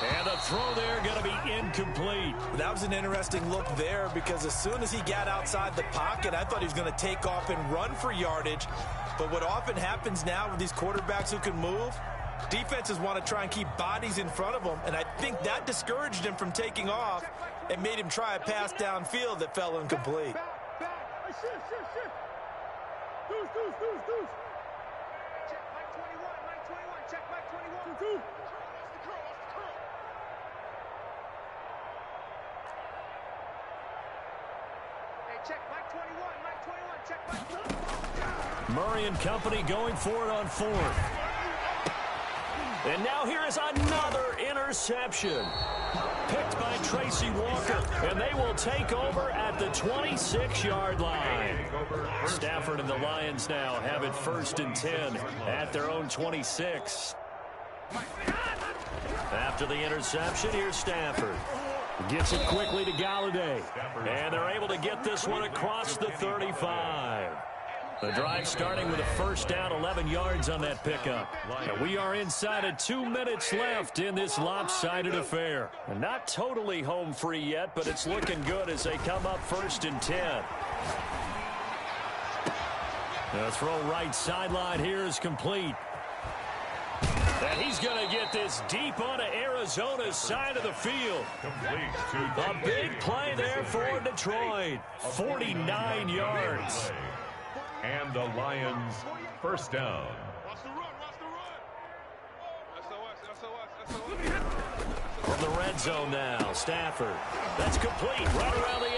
And the throw there going to be incomplete. That was an interesting look there because as soon as he got outside the pocket, I thought he was going to take off and run for yardage. But what often happens now with these quarterbacks who can move, defenses want to try and keep bodies in front of them, and I think that discouraged him from taking off and made him try a pass downfield that fell incomplete. Back. Hey, shift. Deuce. Check Mike 21, check Mike 21. Two. Check Mike 21, check Mike 21. Murray and company going for it on 4th. And now here is another interception. Picked by Tracy Walker, and they will take over at the 26-yard line. Stafford and the Lions now have it 1st and 10 at their own 26. After the interception, here's Stafford. Gets it quickly to Galladay. And they're able to get this one across the 35. The drive starting with a 1st down, 11 yards on that pickup. And we are inside of 2 minutes left in this lopsided affair. And not totally home free yet, but it's looking good as they come up 1st and 10. The throw right sideline here is complete. And he's going to get this deep onto Arizona's side of the field. A big play there for Detroit. 49 yards. And the Lions 1st down. From the red zone now, Stafford. That's complete right around the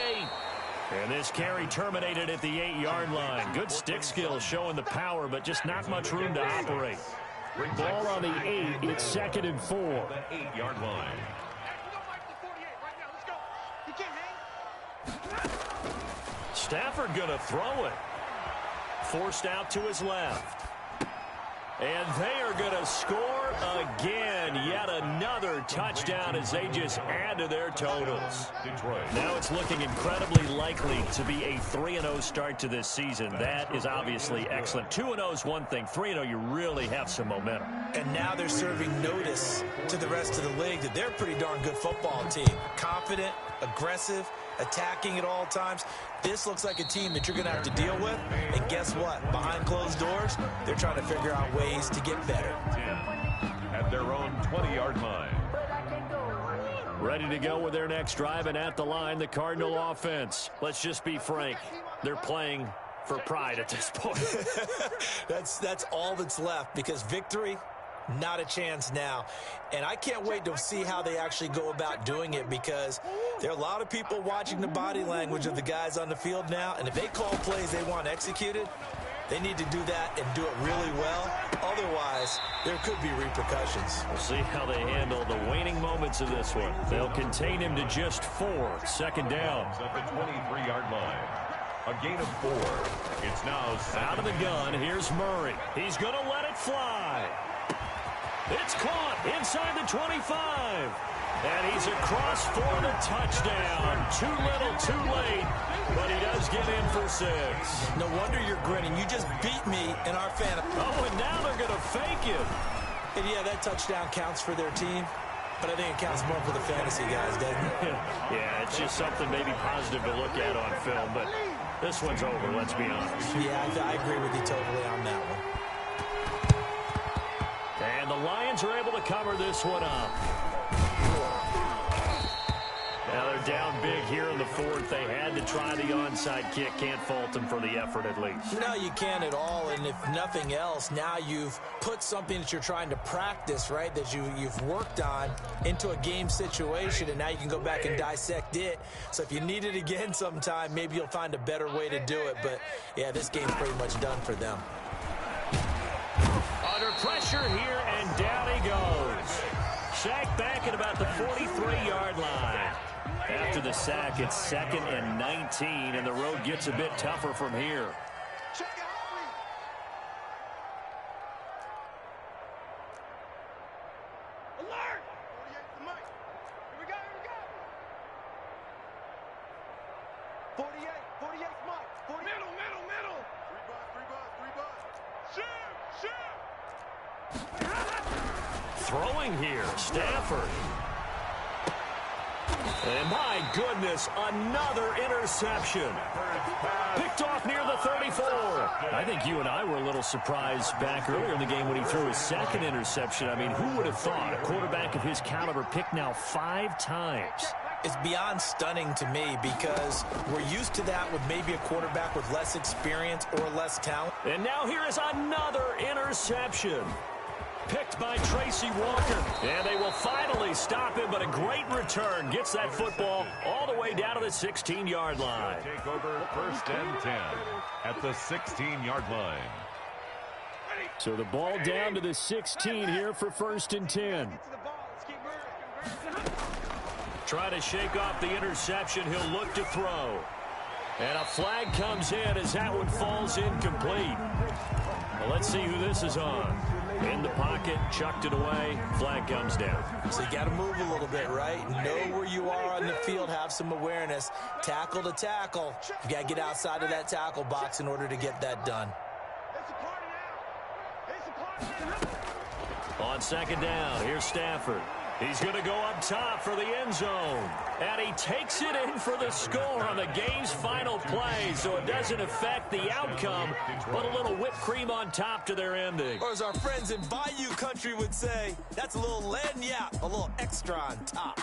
8. And this carry terminated at the 8-yard line. Good stick skills showing the power, but just not much room to operate. Ball on the 8. It's 2nd and 4. The 8-yard line. Stafford going to throw it. Forced out to his left. And they are going to score again. Yet another touchdown as they just add to their totals. Detroit. Now it's looking incredibly likely to be a 3-0 start to this season. That is obviously excellent. 2-0 is one thing. 3-0, you really have some momentum. And now they're serving notice to the rest of the league that they're a pretty darn good football team. Confident, aggressive, attacking at all times. This looks like a team that you're going to have to deal with. And guess what? Behind closed doors, they're trying to figure out ways to get better. 10 at their own 20-yard line. Ready to go with their next drive, and at the line, the Cardinal offense. Let's just be frank. They're playing for pride at this point. That's all that's left, because victory, not a chance now. And I can't wait to see how they actually go about doing it, because there are a lot of people watching the body language of the guys on the field now, and if they call plays they want executed, they need to do that and do it really well. Otherwise, there could be repercussions. We'll see how they handle the waning moments of this one. They'll contain him to just 4. 2nd down. At the 23-yard line. A gain of 4. It's now out of the gun. Here's Murray. He's going to let it fly. It's caught inside the 25. And he's across for the touchdown. Too little, too late. But he does get in for 6. No wonder you're grinning. You just beat me in our fan. Oh, and now they're going to fake it. And yeah, that touchdown counts for their team. But I think it counts more for the fantasy guys, doesn't it? Yeah, it's just something maybe positive to look at on film. But this one's over, let's be honest. Yeah, I agree with you totally on that one. And the Lions are able to cover this one up. Now they're down big here in the 4th. They had to try the onside kick. Can't fault them for the effort at least. No, you can't at all. And if nothing else, now you've put something that you're trying to practice, right, that you've worked on into a game situation, and now you can go back and dissect it. So if you need it again sometime, maybe you'll find a better way to do it. But, yeah, this game's pretty much done for them. Under pressure here, and down he goes. Sacked back at about the 43-yard line. After the sack, it's 2nd and 19, and the road gets a bit tougher from here. Alert! 48 to Mike. Here we go, here we go. 48, 48's Mike. 40. Middle, middle, middle. 3 bus, 3 bus. Shoot, shoot. Throwing here, Stafford. And my goodness, another interception. Picked off near the 34. I think you and I were a little surprised back earlier in the game when he threw his 2nd interception. I mean, who would have thought a quarterback of his caliber picked now 5 times? It's beyond stunning to me, because we're used to that with maybe a quarterback with less experience or less talent. And now here is another interception. Picked by Tracy Walker. And they will finally stop him, but a great return. Gets that football all the way down to the 16-yard line. Take over 1st and 10 at the 16-yard line. So the ball down to the 16 here for 1st and 10. Try to shake off the interception. He'll look to throw. And a flag comes in as that one falls incomplete. Well, let's see who this is on. In the pocket, chucked it away, flag comes down. So you got to move a little bit, right? Know where you are on the field, have some awareness. Tackle to tackle. You got to get outside of that tackle box in order to get that done. On second down, here's Stafford. He's going to go up top for the end zone. And he takes it in for the score on the game's final play, so it doesn't affect the outcome, but a little whipped cream on top to their ending. Or as our friends in Bayou Country would say, that's a little lagniappe, a little extra on top.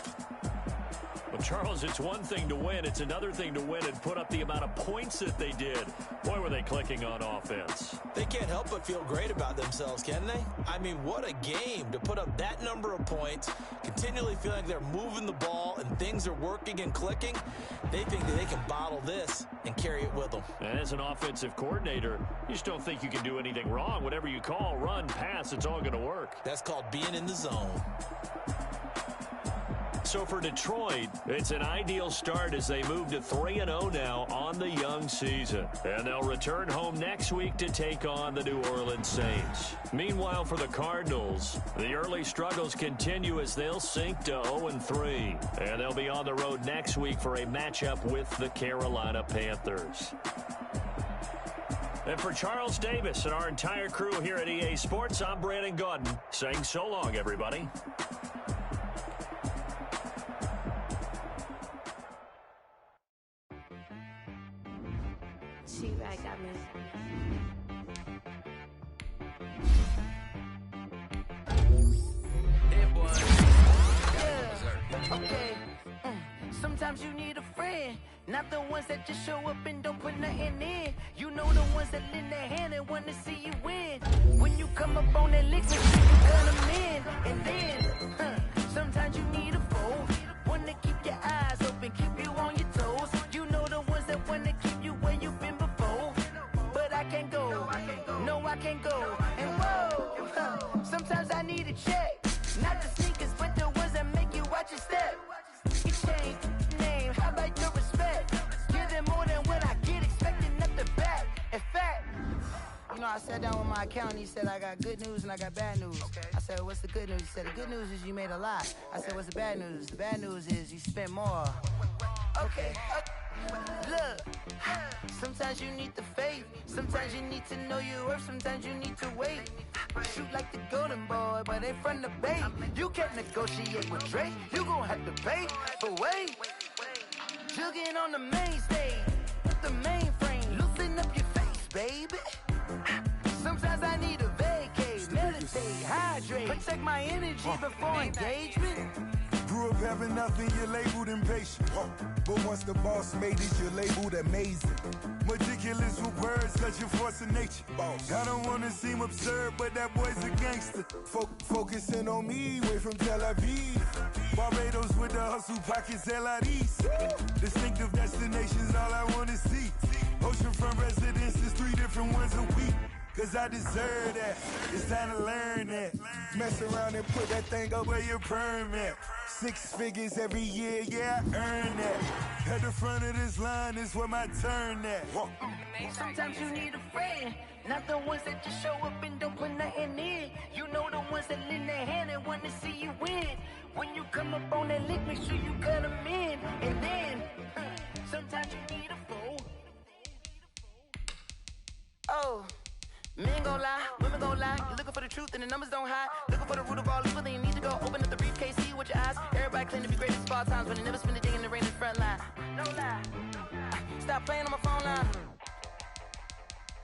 Well, Charles, it's one thing to win. It's another thing to win and put up the amount of points that they did. Boy, were they clicking on offense. They can't help but feel great about themselves, can they? I mean, what a game to put up that number of points, continually feeling like they're moving the ball and things are working and clicking. They think that they can bottle this and carry it with them. And as an offensive coordinator, you just don't think you can do anything wrong. Whatever you call, run, pass, it's all going to work. That's called being in the zone. So for Detroit, it's an ideal start as they move to 3-0 now on the young season. And they'll return home next week to take on the New Orleans Saints. Meanwhile, for the Cardinals, the early struggles continue as they'll sink to 0-3. And they'll be on the road next week for a matchup with the Carolina Panthers. And for Charles Davis and our entire crew here at EA Sports, I'm Brandon Gaudin saying so long, everybody. T-Rag got me. Okay. Sometimes you need a friend, not the ones that just show up and don't put nothing in. You know the ones that lend their hand and want to see you win. When you come up on that lick, make sure you cut them in. And then, sometimes you need a foe, one to keep your eyes open, keep you on your toes. You know the ones that want to keep you where you've been before. But I can't go, no I can't go. And whoa, sometimes I need a check. Not the sneakers, but the ones that make you watch your step. You change name, how about your respect? Give them more than what I get, expecting up the back. In fact, you know, I sat down with my accountant, he said, I got good news and I got bad news. Okay. I said, what's the good news? He said, the good news is you made a lot. I said, what's the bad news? The bad news is you spent more. Okay. Look, sometimes you need the faith, sometimes you need to know your worth, sometimes you need to wait. Shoot like the golden boy, but ain't from the bay. You can't negotiate with Drake, you gon' have to pay. But wait, jugging on the main stage, the mainframe, loosen up your face, baby. Sometimes I need a vacate, meditate, hydrate, protect my energy before engagement. Grew up having nothing, you're labeled impatient. But once the boss made it, you're labeled amazing. Meticulous with words, such a force of nature. I don't want to seem absurd, but that boy's a gangster. Focusing on me, way from Tel Aviv. Barbados with the hustle pockets, LIDs. Distinctive destinations, all I want to see. Oceanfront residences, 3 different ones a week. Cause I deserve that, it's time to learn that. Mess around and put that thing up where your permit. 6 figures every year, yeah, I earn that. At the front of this line is where my turn at. Sometimes you need a friend, not the ones that just show up and don't put nothing in. You know the ones that lend their hand and want to see you win. When you come up on that lick, make sure you cut them in. And then, sometimes you need a foe. Oh. Men gon' lie, women gon' lie. You're looking for the truth and the numbers don't hide. Looking for the root of all evil, then you need to go open up the briefcase, see with your eyes. Everybody claim to be great at all times, but they never spend a day in the rain in the front line. No lie. Stop playing on my phone line.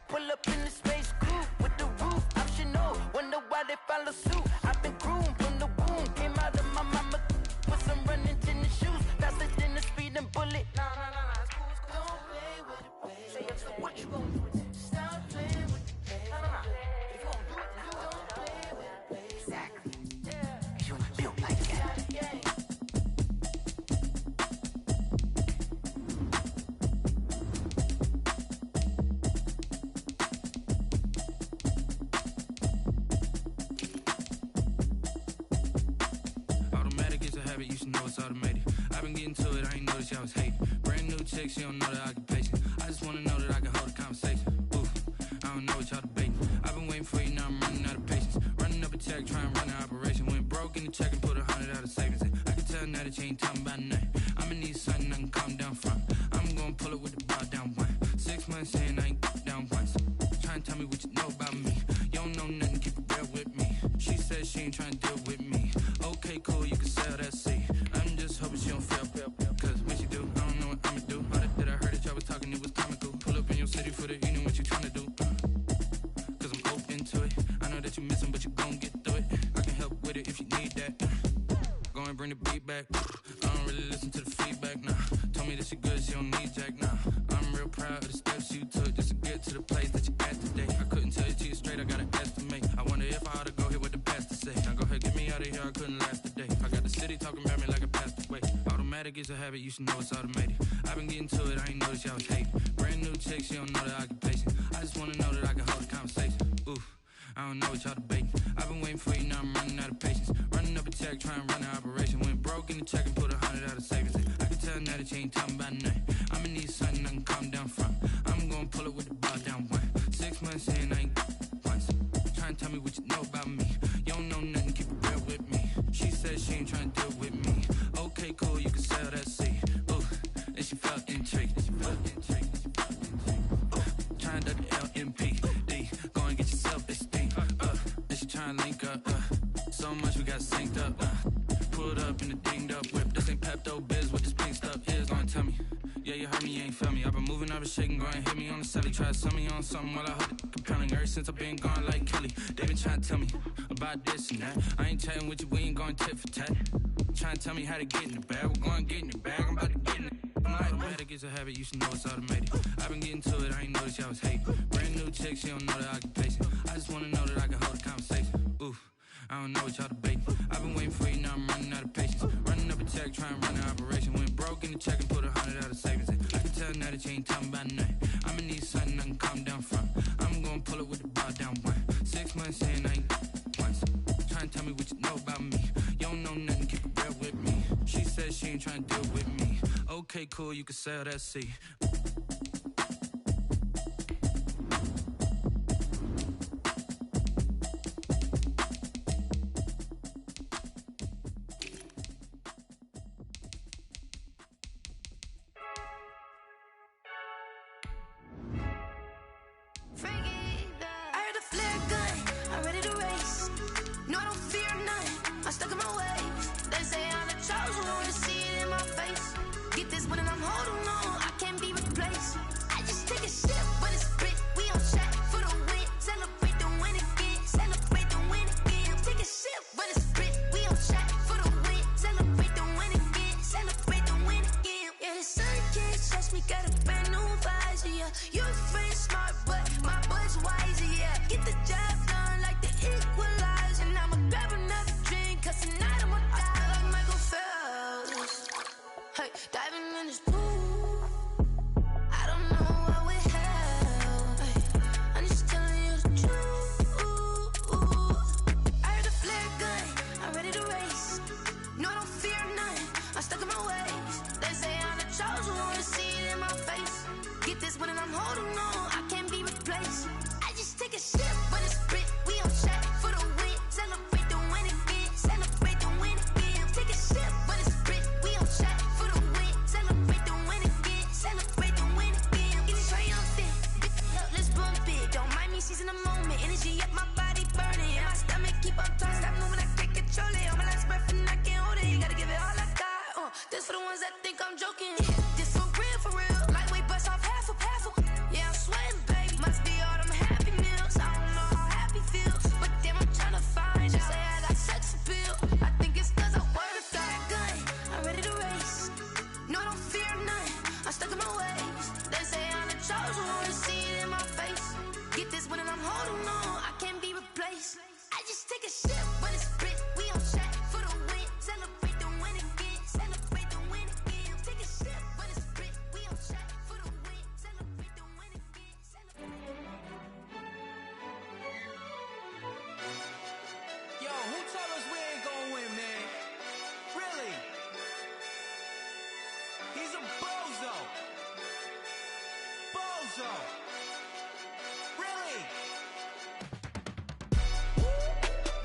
Pull up in the space coupe with the roof optional. Wonder why they follow suit. I've been groomed from the womb. Came out of my mama with some running tennis shoes. Faster than the speeding bullet. No, it's cool, it's cool. Don't play with it, baby. Say it, so what you gon' do with it? Stop playing with it. If you won't do it, then don't play with it. Exactly. Yeah. You built like that. been getting to it, I ain't noticed y'all was hating. Brand new chick, she don't know the occupation. I just wanna know that I can hold a conversation. Ooh, I don't know what y'all debating. I've been waiting for you, now I'm running out of patience. Running up a check, trying to run an operation. Went broke in the check and put 100 out of savings in. I can tell now that you ain't talking about nothing. I'ma need something I can calm down from. I'm gonna pull it with the bar down one. 6 months in, I ain't down once. Trying to tell me what you know about me. You don't know nothing, keep it real with me. She said she ain't trying to deal with me. Okay, cool, you can sell that seat. I'm just hoping she don't fail. Cause when she do, I don't know what I'ma do. All that I heard that y'all was talking, it was comical. Pull up in your city for the evening, what you trying to do? Cause I'm open to it. I know that you missing, but you gon' get through it. I can help with it if you need that. Go and bring the beat back. I don't really listen to the feedback, nah. Told me that she good, she don't need jack, nah. I'm real proud of the steps you took just to get to the place that you at today. I couldn't tell you to you straight, I gotta estimate. I wonder if I ought to go here with the pastor say. Now go ahead, get me out of here, I couldn't last a day. I got the city talking about me like I passed away. Automatic is a habit, you should know it's automated. I've been getting to it, I ain't noticed y'all was hating. Brand new chick, she don't know the occupation. I just wanna know that I can hold a conversation. Ooh, I don't know what y'all debating. I've been waiting for you, now I'm running out of patience. Running up a check, trying to run an operation. Went broke in the check and put 100 out of savings in. I can tell now that you ain't talking about nothing. I'ma need something I can calm down from. I'm gonna pull it with the bar down one. 6 months in, I ain't once. Trying to tell me what you know about me. You don't know nothing, keep it real with me. She said she ain't trying to deal with me. Okay, cool, you can sell that seat. Ooh, and she felt intrigued. Trying to the LMPD. Go and get yourself this thing. And she trying to link up. So much we got synced up. Pulled up in the dinged up whip. This ain't Pepto Biz, what this pink stuff is. Don't tell me. Yeah, you heard me, you ain't felt me. I've been moving, I've been shaking, go and hit me on the celly. Try to sell me on something while I hold it compelling. Ever since I've been gone like Kelly, they been trying to tell me about this and that. I ain't chatting with you, we ain't going tit for tat. Trying to tell me how to get in the bag, we're going to get in the bag, I'm about to get in it. Automatic is a habit, you should know it's automated. I've been getting to it, I ain't noticed y'all was hating. Brand new chick, she don't know the occupation. I just wanna know that I can hold a conversation. Ooh, I don't know what y'all debating. I've been waiting for you, now I'm running out of patience. Running up a check, trying to run an operation. Went broke in the check and put 100 out of savings in. I can tell now that you ain't talking about nothing. I'ma need something I can calm down from. I'm gonna pull it with the bar down one. 6 months in, I ain't once. Trying to tell me what you know about me. You don't know nothing, keep it real with me. She said she ain't trying to deal with me. Okay, cool, you can sell that seat.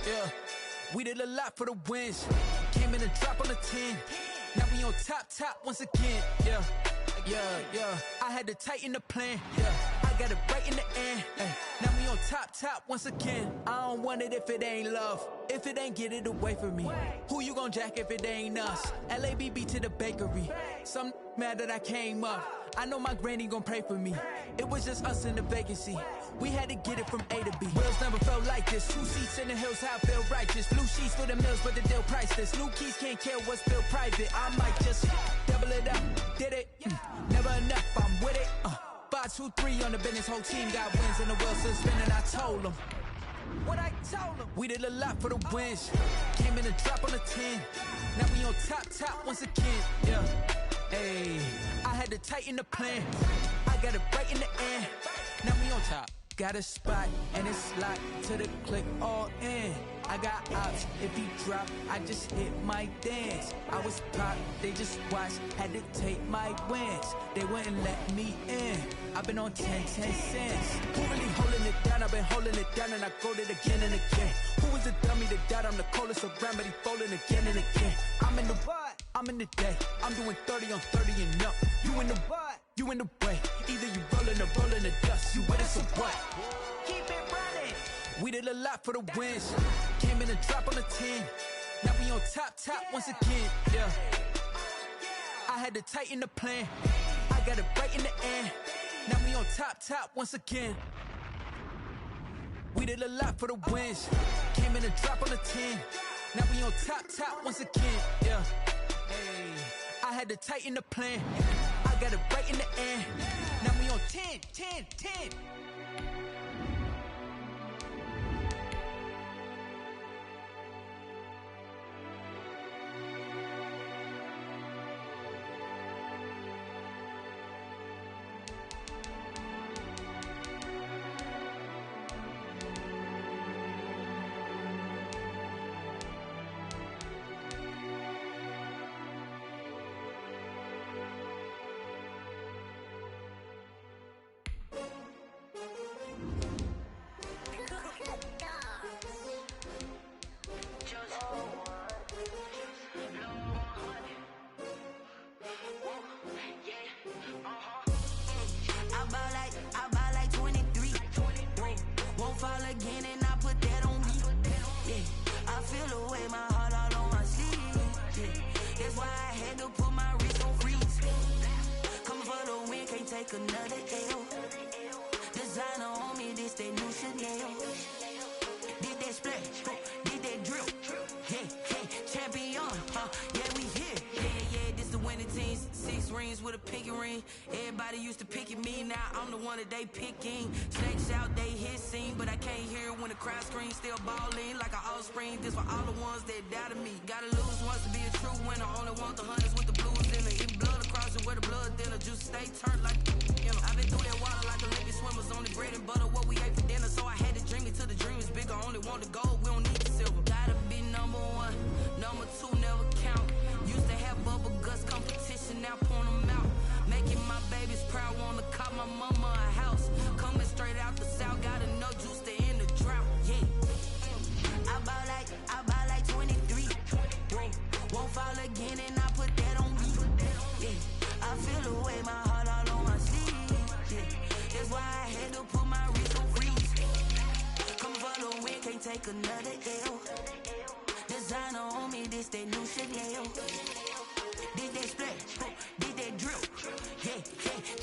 yeah. We did a lot for the wins. Came in a drop on the 10. Now we on top once again, yeah. I had to tighten the plan, yeah. I got it right in the end, ay. Now we on top once again. I don't want it if it ain't love. If it ain't, get it away from me. Who you gon' jack if it ain't us? LABB to the bakery. Some mad that I came up. I know my granny gon' pray for me. It was just us in the vacancy. We had to get it from A to B. Wheels never felt like this. 2 seats in the hills, how I feel righteous. Blue sheets for the mills, but the deal priceless. New keys can't care what's still private. I might just double it up. Did it? Never enough, I'm with it. 5, 2, 3 on the business. Whole team got wins and the wheels still spinning. I told them what I told them. We did a lot for the wins. Came in a drop on the 10. Now we on top once again, yeah. Hey, I had to tighten the plan. I got it right in the end. Now we on top. Got a spot and it's locked to the click all in. I got ops, if he drop, I just hit my dance. I was pop, they just watched, had to take my wins. They wouldn't let me in. I've been on 10 cents. Who really holding it down? I've been holding it down and I go it again and again. Who was a dummy to doubt? I'm the coldest around, but he folding again and again. I'm in the what? I'm in the day. I'm doing 30 on 30 and up. You in the what? You in the way. Either you rolling or rolling the dust. You with us or what? Keep it running. We did a lot for the wins. Came in a drop on the 10. Now we on top once again, yeah. I had to tighten the plan. I got it right in the end. Now we on top once again. We did a lot for the wins. Came in a drop on the 10. Now we on top once again, yeah. Hey, I had to tighten the plan. I got it right in the end. Now we on 10. Another L. Designer on me, this that new Chanel. Did that splash, did that drill. Hey, champion, yeah, we here. Yeah, this the winning team. 6 rings with a pinky ring. Everybody used to pick at me, now I'm the one that they picking. Snakes out, they hissing, but I can't hear when the crowd screams. Still balling like an offspring. This for all the ones that doubted me. Gotta lose once to be a true winner. Only want the hunters with the blues in it. Even blood across it where the blood thinner. Juice stay turned like, you know. I've been through that water like Olympic swimmers. Only bread and butter, what we ate for dinner. So I had to dream it till the dream is bigger. Only want the gold, we don't need the silver. Gotta be number 1, number 2 never count. Used to have bubble guts competition, now point them out. Making my babies proud, wanna call my mama a house. Coming straight out the south, got enough juice to end the drought, yeah. I buy like 23. Won't fall again and I put that on me, yeah. I feel the way, my heart all on my sleeve, yeah. That's why I had to put my wrist on freeze. Come for the win, can't take another L. Designer on me, this that new Chanel. Did that splash, did that drill. Yeah,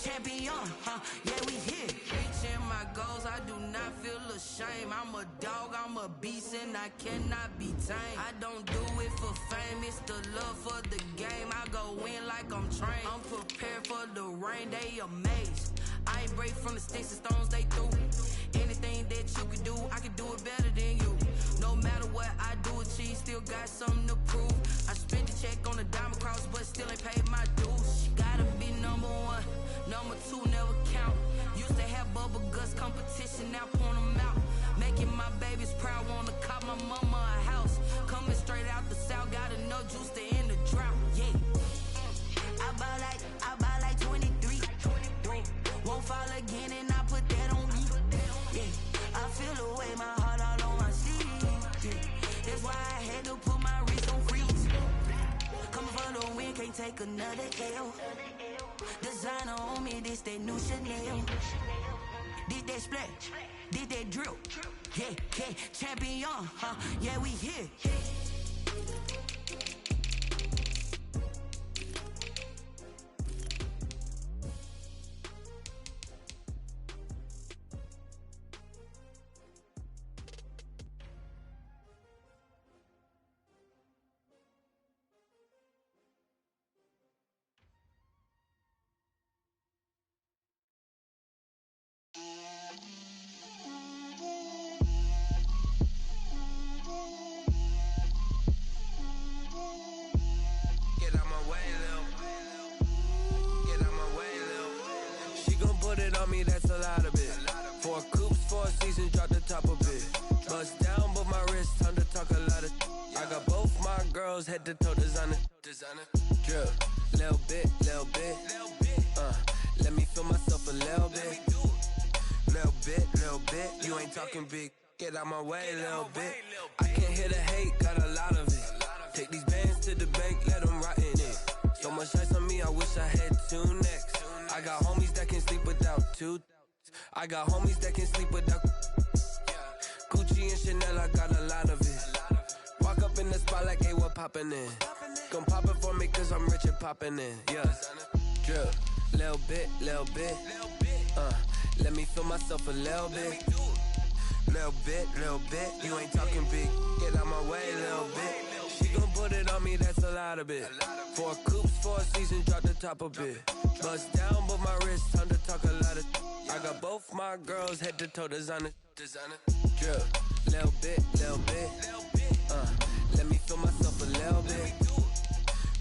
champion, yeah, we here. Reaching my goals, I do not feel ashamed. I'm a dog, I'm a beast, and I cannot be tamed. I don't do it for fame, it's the love for the game. I go in like I'm trained. I'm prepared for the rain, they amazed. I ain't break from the sticks and stones they threw. Anything that you can do, I can do it better than you. No matter what I do, achieve, still got something to prove. I spent the check on the diamond cross, but still ain't paid my dues. Gotta be number 1, number 2 never count. Used to have bubble guts competition, now point them out. Making my babies proud, wanna call my mama a house. Coming straight out the south, got enough juice to end the drought, yeah. I buy like 23. Won't fall again and I put that on me, yeah. I feel the way, my heart all on my sleeve, yeah. take another L. Designer on me, this that new Chanel. Did they split? Did they drill? Yeah, yeah, champion, huh? Yeah, we here. That's a lot of it. 4 coops, 4 seasons, drop the top of it. Bust down, but my wrist, time to talk a lot of. I got both my girls head to toe designer. Drip, little bit. Let me feel myself a little bit. Little bit. You ain't talking big. Get out my way, little bit. I can't hear the hate, got a lot of it. Take these bands to the bank, let them rot in it. So much ice on me, I wish I had 2 necks. I got homies that can sleep without 2. I got homies that can sleep without Gucci and Chanel, I got a lot of it. Walk up in the spot like, hey, what poppin' in? Come pop it for me, cause I'm rich and poppin' in, yeah. Drip, little bit. Let me feel myself a little bit. Little bit. You ain't talking big. Get out my way, little bit. She gon' put it on me, that's a lot of it. 4 coops, 4 seasons, drop the top a bit. Bust down, but my wrist, time to talk a lot of. I got both my girls head to toe designer. Drip, little bit. Let me feel myself a little bit.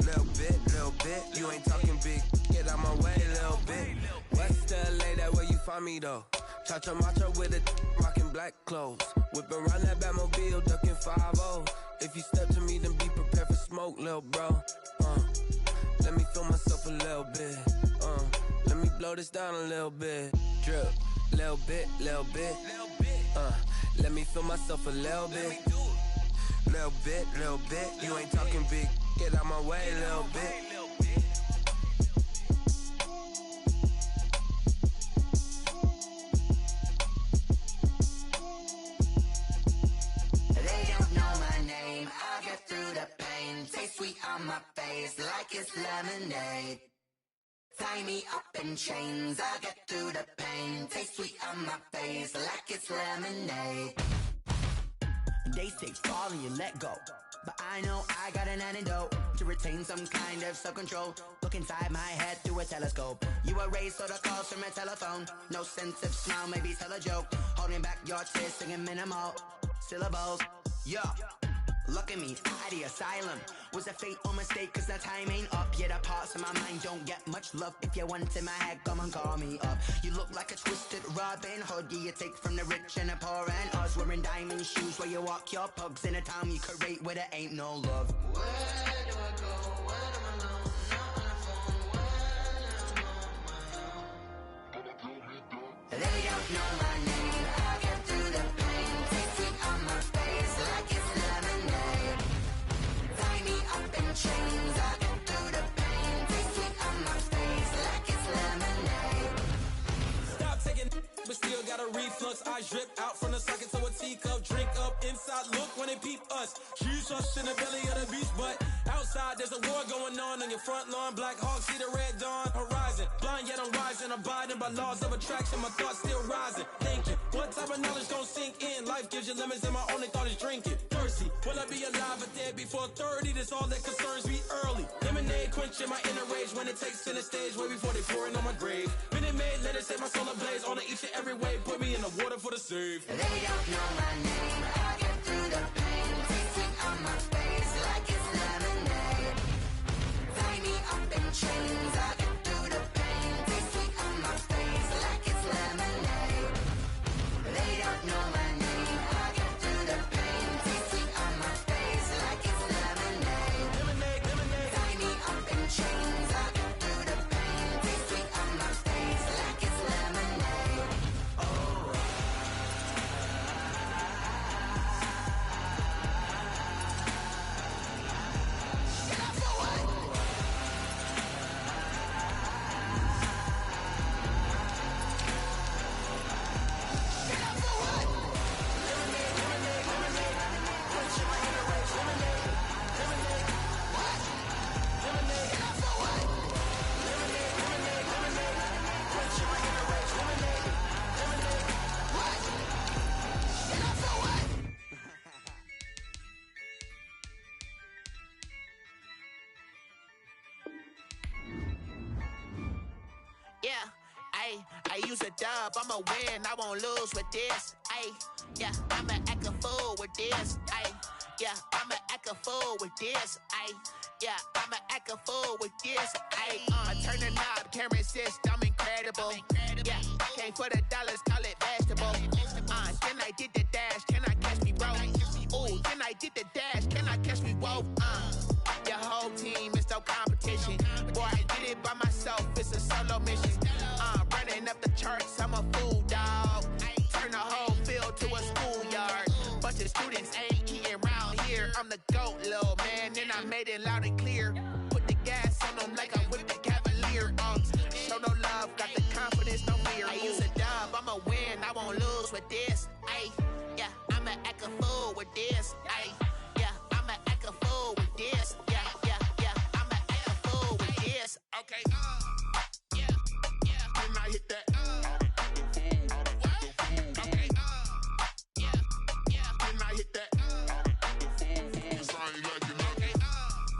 Little bit. You ain't talking big. Get out my way, little bit. West LA, that where you find me though. Cha-cha macha with a rockin' black clothes. Whippin' around that Batmobile, duckin' 5-0. If you step to me, then be prepared for smoke, lil' bro. Let me feel myself a little bit. Let me blow this down a little bit. Drip, little bit. Let me feel myself a little bit. Little bit. You ain't talking big. Get out my way, little bit. Taste sweet on my face like it's lemonade. Tie me up in chains, I'll get through the pain. Taste sweet on my face like it's lemonade. They say fall and you let go, but I know I got an antidote to retain some kind of self-control. Look inside my head through a telescope. You erase all the calls from a telephone. No sense of smile, maybe tell a joke. Holding back your tears, singing minimal syllables. Yeah. Look at me, out the asylum. Was a fate or mistake, cause the time ain't up. Yeah, the parts of my mind don't get much love. If you want in my head, come and call me up. You look like a twisted Robin Hood. Yeah, you take from the rich and the poor and us. Wearing diamond shoes where you walk your pugs. In a town you create where there ain't no love. Where do I go? When I'm alone? Not on the phone. When I'm on my own. They don't know my name. I'll get through the pain. Taste sweet on my face like it's lemonade. Tie me up in chains. I'll get through the pain. Taste sweet on my face like it's lemonade. Stop taking, but still got a reflux. Eyes drip out from the socket to a teacup. Drink up inside. Look when they peep us. Shoes us in the belly of the beach, but outside there's a war going on your front lawn. Black Hawk see the red dawn horizon. Blind yet I'm rising, abiding by laws of attraction. My thoughts still rising. Thinking, what type of knowledge gon' sink in? Life gives you lemons, and my only thought is drinking. Thirsty, will I be alive or dead before 30? That's all that concerns me early. Lemonade quenching my inner rage when it takes center stage, way before they pour it on my grave. Minute Maid, let it set my soul ablaze. On each and every way, put me in the water for the save. They don't know my name. I get through the pain. Taste sweet on my face like it's lemonade. Tie me up in chains. I get through the pain. Taste sweet on my face like it's lemonade. They don't know my name. I get through the pain. Taste sweet on my face like it's lemonade. Tie me up in chains. I get through the pain. Taste sweet on my face like it's lemonade. Oh. I use a dub, I'ma win, I won't lose with this. Ay, yeah, I'ma act a fool with this. Ay, yeah, I'ma act a fool with this. Ay, yeah, I'ma act a fool with this. Ay, I turn the knob, can't resist, I'm incredible. Yeah, came for the dollars, call it vegetable. Then I did the dash, can I catch me, bro? Ooh, then I did the dash, can I catch me, whoa? Your whole team is no competition. Boy, I did it by myself, it's a solo mission. Running up the charts, I'm a fool, dog. Turn the whole field to a schoolyard. Bunch of students ain't eating round here. I'm the GOAT, little man, and I made it loud and clear. Put the gas on them like I whipped the Cavalier. Show no love, got the confidence, no fear. I use a dub, I'ma win, I won't lose with this. Ay, yeah, I'ma act a fool with this. Ay, yeah, I'ma act a fool with this. Yeah, yeah, yeah, I'ma act a fool with this. Okay, yeah, yeah, then I hit that. Okay, yeah, yeah, then I hit that. Okay,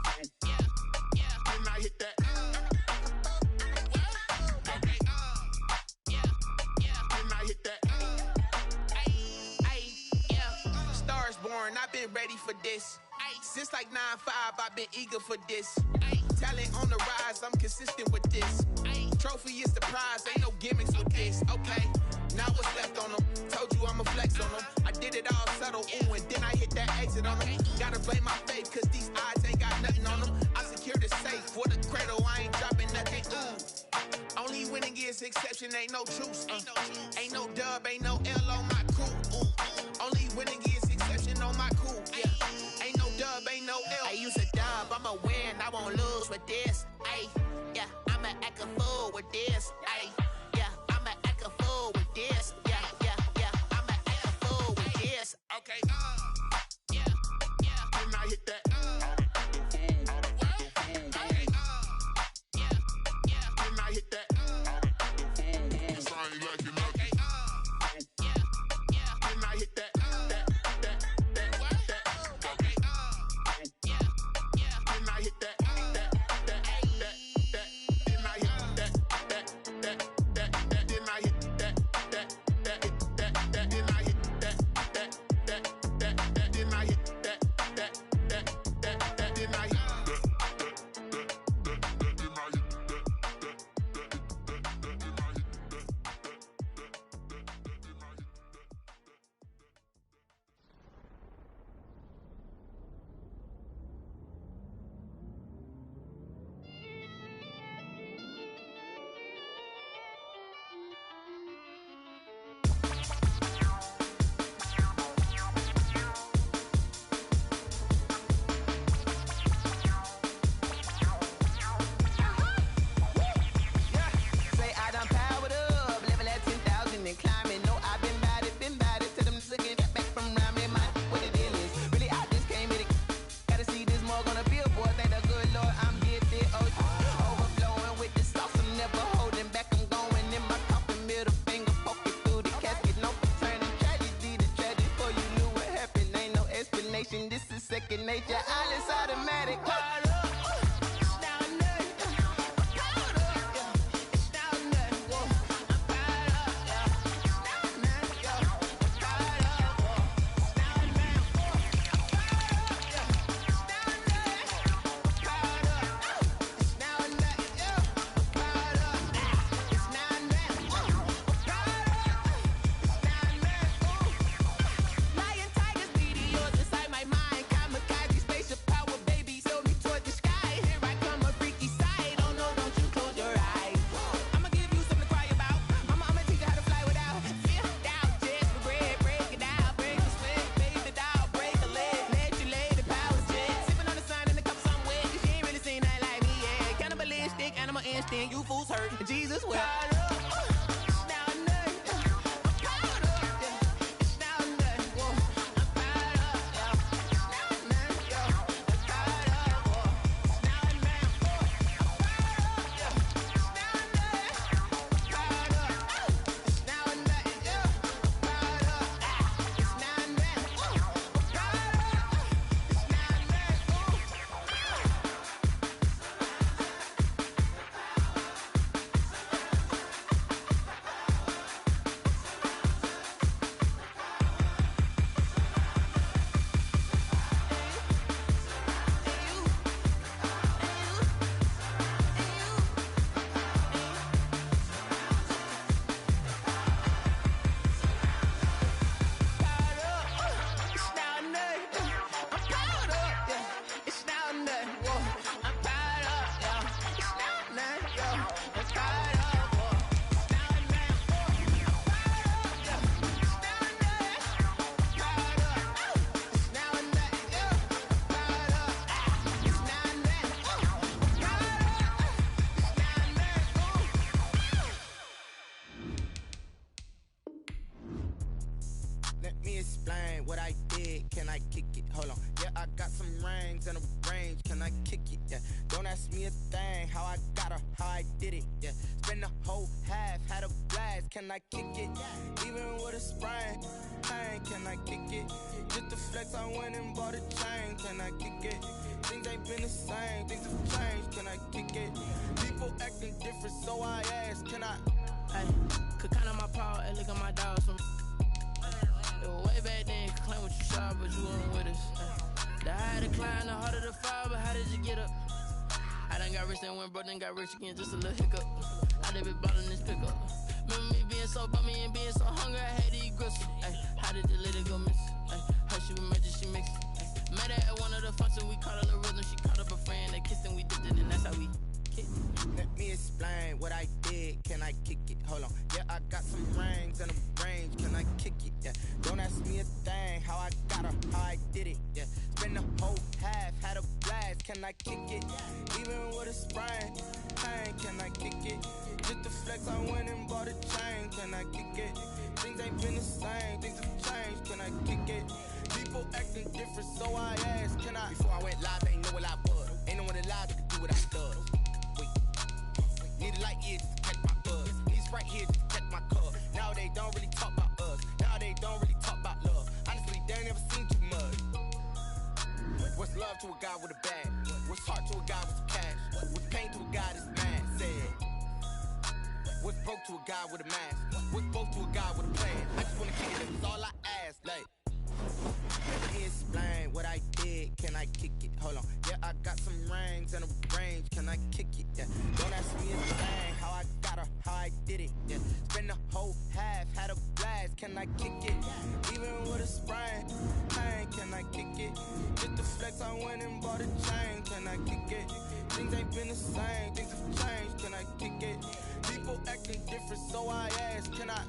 yeah, yeah, then I hit that. I've been ready for this. Since like 9-5, I've been eager for this. Talent on the rise, I'm consistent with this. Trophy is the prize, ain't no gimmicks with this. Okay, now what's left on them? Told you I'ma flex on them. I did it all subtle, ooh, and then I hit that exit on them. Gotta blame my faith, cause these odds ain't got nothing on them. I secured the safe for the cradle, I ain't dropping nothing. Only winning is exception, ain't no truce. Ain't no dub, ain't no L on my crew. Only winning is exception on my cool. Yeah, ain't no dub, ain't no L. I use a dub, I'ma win, I won't lose with this. Ay, yeah, I'ma act a fool with this. Ay, yeah, I'ma act a fool with this. Yeah, yeah, yeah, I'ma act a fool with this. Okay, yeah, yeah, then I hit that. Okay, yeah, yeah, then I hit that. Nature, all is automatic. Lion, tigers, meteors inside my mind. Kamikaze, spaceship power, baby. Sail me toward the me explain what I did. Can I kick it? Hold on. Yeah, I got some rings and a range. Can I kick it? Yeah. Don't ask me a thing. How I got her, how I did it. Yeah. Spend the whole half, had a blast. Can I kick it? Even with a sprain. Hey, can I kick it? Just the flex, I went and bought a chain. Can I kick it? Things ain't been the same. Things have changed. Can I kick it? People acting different, so I ask. Can I? Hey, could count on my power and look at my dogs. Way back then, could claim what you saw, but you weren't with us. The higher the climb, the harder the fall, but how did you get up? I done got rich and went broke, then got rich again, just a little hiccup. I done been ballin' this pickup. Remember me being so bummy and being so hungry, I had to eat gristle. Ay, how did the lady go miss? Ay, her she was magic, she mixed. Met her at one of the functions, we caught her the rhythm, she caught up a friend, they kissed and we dipped it, and that's how we kicked. Let me explain what I did. Can I kick it? Hold on. Yeah, I got some rings and a range. Can I kick it? Yeah. Don't ask me a thing. How I got her, how I did it. Yeah. Spend the whole half, had a blast. Can I kick it? Even with a sprain. Hey, can I kick it? Just the flex, I went and bought a chain. Can I kick it? Things ain't been the same. Things have changed. Can I kick it? People acting different, so I asked. Can I? Before I went live, they ain't know what I was. Ain't no one alive that could do what I does. Need a light here just to catch my buzz. Need right here just to catch my cup. Now they don't really talk about us. Now they don't really talk about love. Honestly, they ain't never seen too much. What's love to a guy with a bag? What's heart to a guy with some cash? What's pain to a guy that's mad? Said. What's broke to a guy with a mask? What's both to a guy with a plan? I just wanna kick it, that's all I ask. Like, let me explain what I did. Can I kick it? Hold on. Yeah, I got some rings and a range. Can I kick it? Yeah. Don't ask me a thing. How I got her, how I did it. Yeah. Spend the whole half, had a blast. Can I kick it? Even with a sprain. Hey, can I kick it? Just the flex, I went and bought a chain. Can I kick it? Things ain't been the same. Things have changed. Can I kick it? People acting different, so I ask. Can I?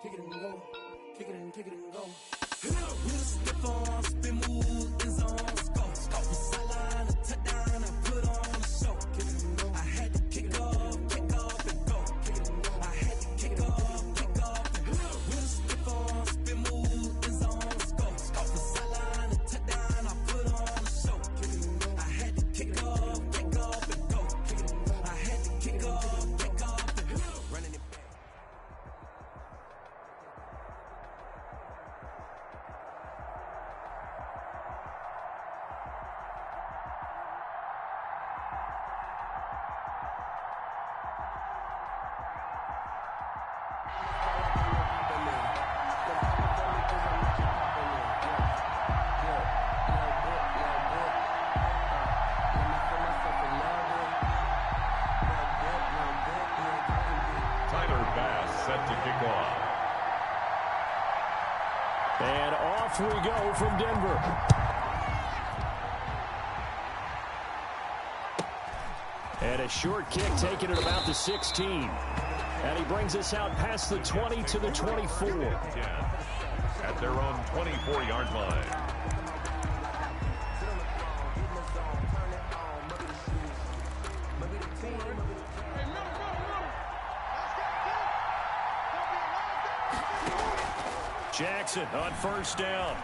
Kick it and go, kick it and go. We'll step on, spin, move, in zone, go. From sideline to touchdown, I put on a show. Kick it and go. I had to kick off and go. Kick it and go. I had to kick off and go. We'll step on, spin, move, in zone, go. From sideline to touchdown, I put on a show. Kick it and go. I had to kick off and go. Kick it and go. I had to kick off and go. Running it back. We go from Denver. And a short kick taken at about the 16. And he brings us out past the 20 to the 24. At their own 24-yard line. Jackson on first down.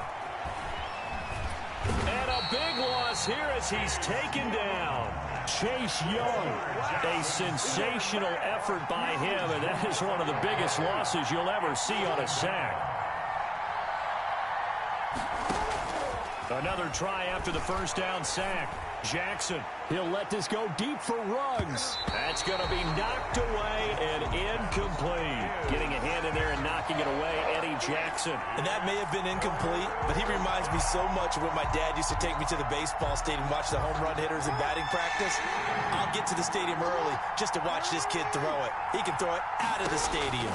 And a big loss here as he's taken down. Chase Young. A sensational effort by him, and that is one of the biggest losses you'll ever see on a sack. Another try after the first down sack. Jackson, he'll let this go deep for Ruggs. That's going to be knocked away and incomplete. Getting a hand in there and knocking it away, Eddie Jackson. And that may have been incomplete, but he reminds me so much of when my dad used to take me to the baseball stadium, watch the home run hitters in batting practice. I'll get to the stadium early just to watch this kid throw it. He can throw it out of the stadium.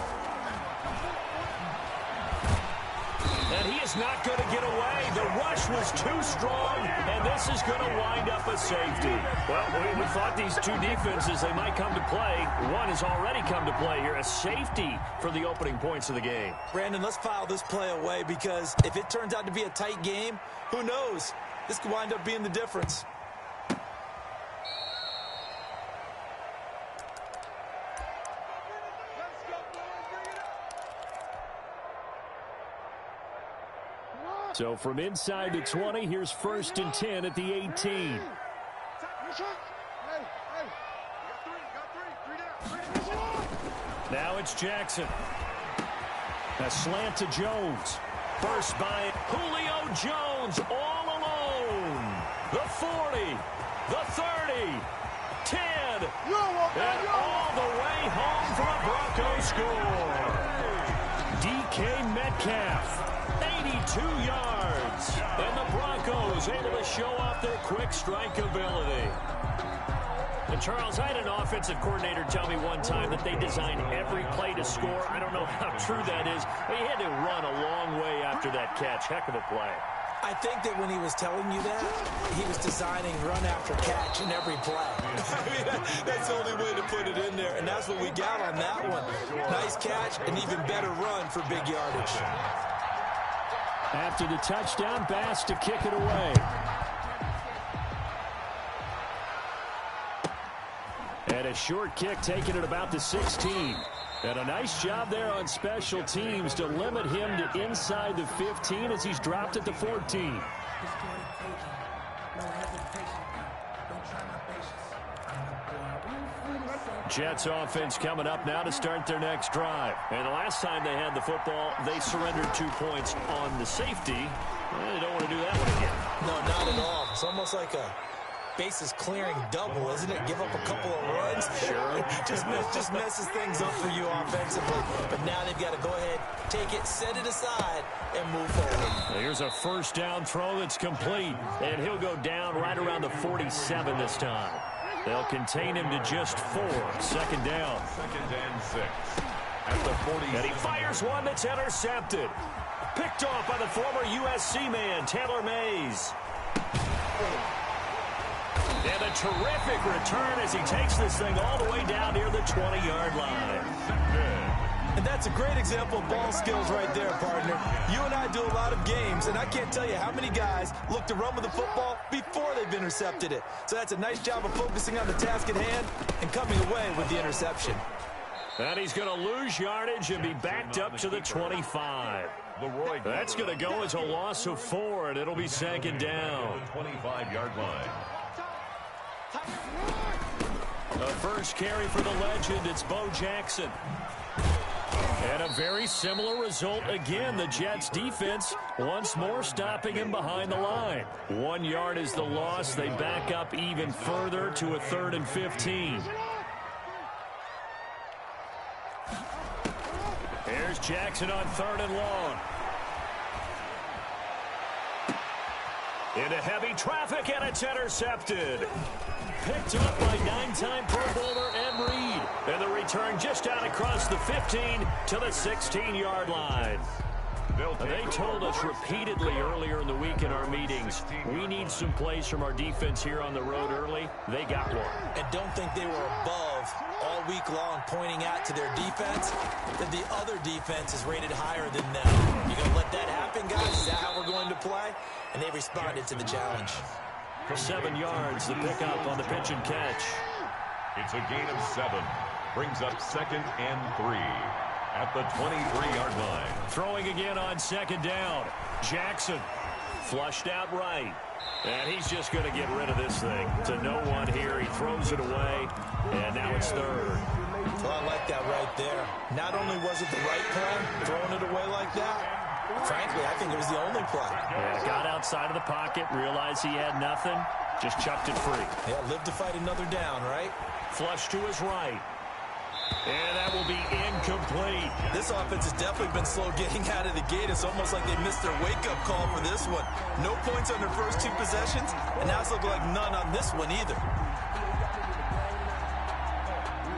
And he is is not going to get away. The rush was too strong, and this is going to wind up a safety. Well, we thought these two defenses, they might come to play. One has already come to play here. A safety for the opening points of the game. Brandon, let's file this play away because if it turns out to be a tight game, who knows? This could wind up being the difference. So from inside the 20, here's 1st and 10 at the 18. Now it's Jackson. A slant to Jones. First by Julio Jones all alone. The 40, the 30, 10, and all the way home for a Broncos score. DK Metcalf. 82 yards. And the Broncos able to show off their quick strike ability. And Charles, I had an offensive coordinator tell me one time that they design every play to score. I don't know how true that is, but he had to run a long way after that catch. Heck of a play. I think that when he was telling you that, he was designing run after catch in every play. That's the only way to put it in there, and that's what we got on that one. Nice catch, and even better run for big yardage. After the touchdown, Bass to kick it away. And a short kick taken at about the 16. And a nice job there on special teams to limit him to inside the 15 as he's dropped at the 14. Jets offense coming up now to start their next drive. And the last time they had the football, they surrendered 2 points on the safety. Well, they don't want to do that one again. No, not at all. It's almost like a bases clearing double, isn't it? Give up a couple of runs. Sure. just messes things up for you offensively. But now they've got to go ahead, take it, set it aside, and move forward. Here's a first down throw that's complete. And he'll go down right around the 47 this time. They'll contain him to just 4. Second down. 2nd and 6. At the 40. And he fires one that's intercepted. Picked off by the former USC man, Taylor Mays. And a terrific return as he takes this thing all the way down near the 20-yard line. And that's a great example of ball skills right there, partner. You and I do a lot of games, and I can't tell you how many guys look to run with the football before they've intercepted it. So that's a nice job of focusing on the task at hand and coming away with the interception. And he's going to lose yardage and be backed up to the 25. That's going to go as a loss of 4, and it'll be 2nd down. 25-yard line. The first carry for the legend, it's Bo Jackson. And a very similar result again. The Jets defense once more stopping him behind the line. 1 yard is the loss. They back up even further to a 3rd and 15. Here's Jackson on 3rd and long. Into heavy traffic, and it's intercepted. Picked up by 9-time Pro Bowler Ed Reed. And the return just out across the 15 to the 16-yard line. They told us repeatedly earlier in the week in our meetings, we need some plays from our defense here on the road early. They got one. And don't think they were above all week long pointing out to their defense that the other defense is rated higher than them. You going to let that happen, guys? Is that how we're going to play? And they responded to the challenge. For 7 yards, the pickup on the pitch and catch. It's a gain of 7. Brings up 2nd and 3. At the 23-yard line. Throwing again on 2nd down. Jackson flushed out right. And he's just going to get rid of this thing. To no one here. He throws it away. And now it's 3rd. Well, I like that right there. Not only was it the right play, throwing it away like that, frankly, I think it was the only play. Yeah, got outside of the pocket, realized he had nothing, just chucked it free. Yeah, live to fight another down, right? Flush to his right. And that will be incomplete. This offense has definitely been slow getting out of the gate. It's almost like they missed their wake-up call for this one. No points on their first 2 possessions, and now it's looking like none on this one either.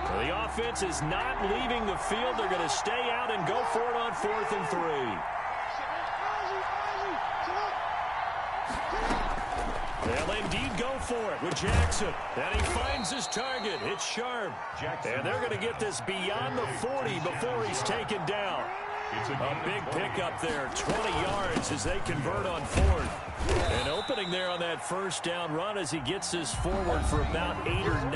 Well, the offense is not leaving the field. They're going to stay out and go for it on 4th and 3. go for it with Jackson. And he finds his target. It's sharp. And they're going to get this beyond the 40 before he's taken down. A big pickup there, 20 yards as they convert on fourth. And opening there on that first down run as he gets this forward for about 8 or 9.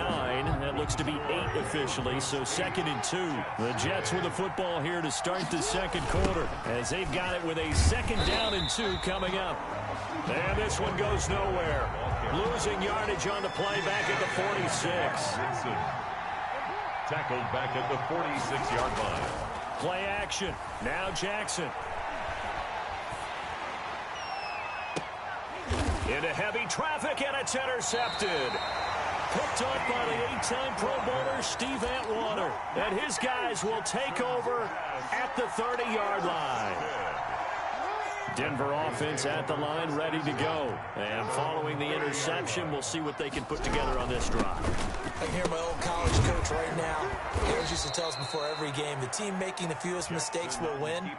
That looks to be 8 officially, so 2nd and 2. The Jets with the football here to start the second quarter as they've got it with a 2nd down and 2 coming up. And this one goes nowhere. Losing yardage on the play back at the 46. Tackled back at the 46-yard line. Play action. Now Jackson. Into heavy traffic, and it's intercepted. Picked up by the 8-time Pro Bowler Steve Atwater. And his guys will take over at the 30-yard line. Denver offense at the line, ready to go. And following the interception, we'll see what they can put together on this drive. I can hear my old college coach right now. He always used to tell us before every game, the team making the fewest mistakes will win.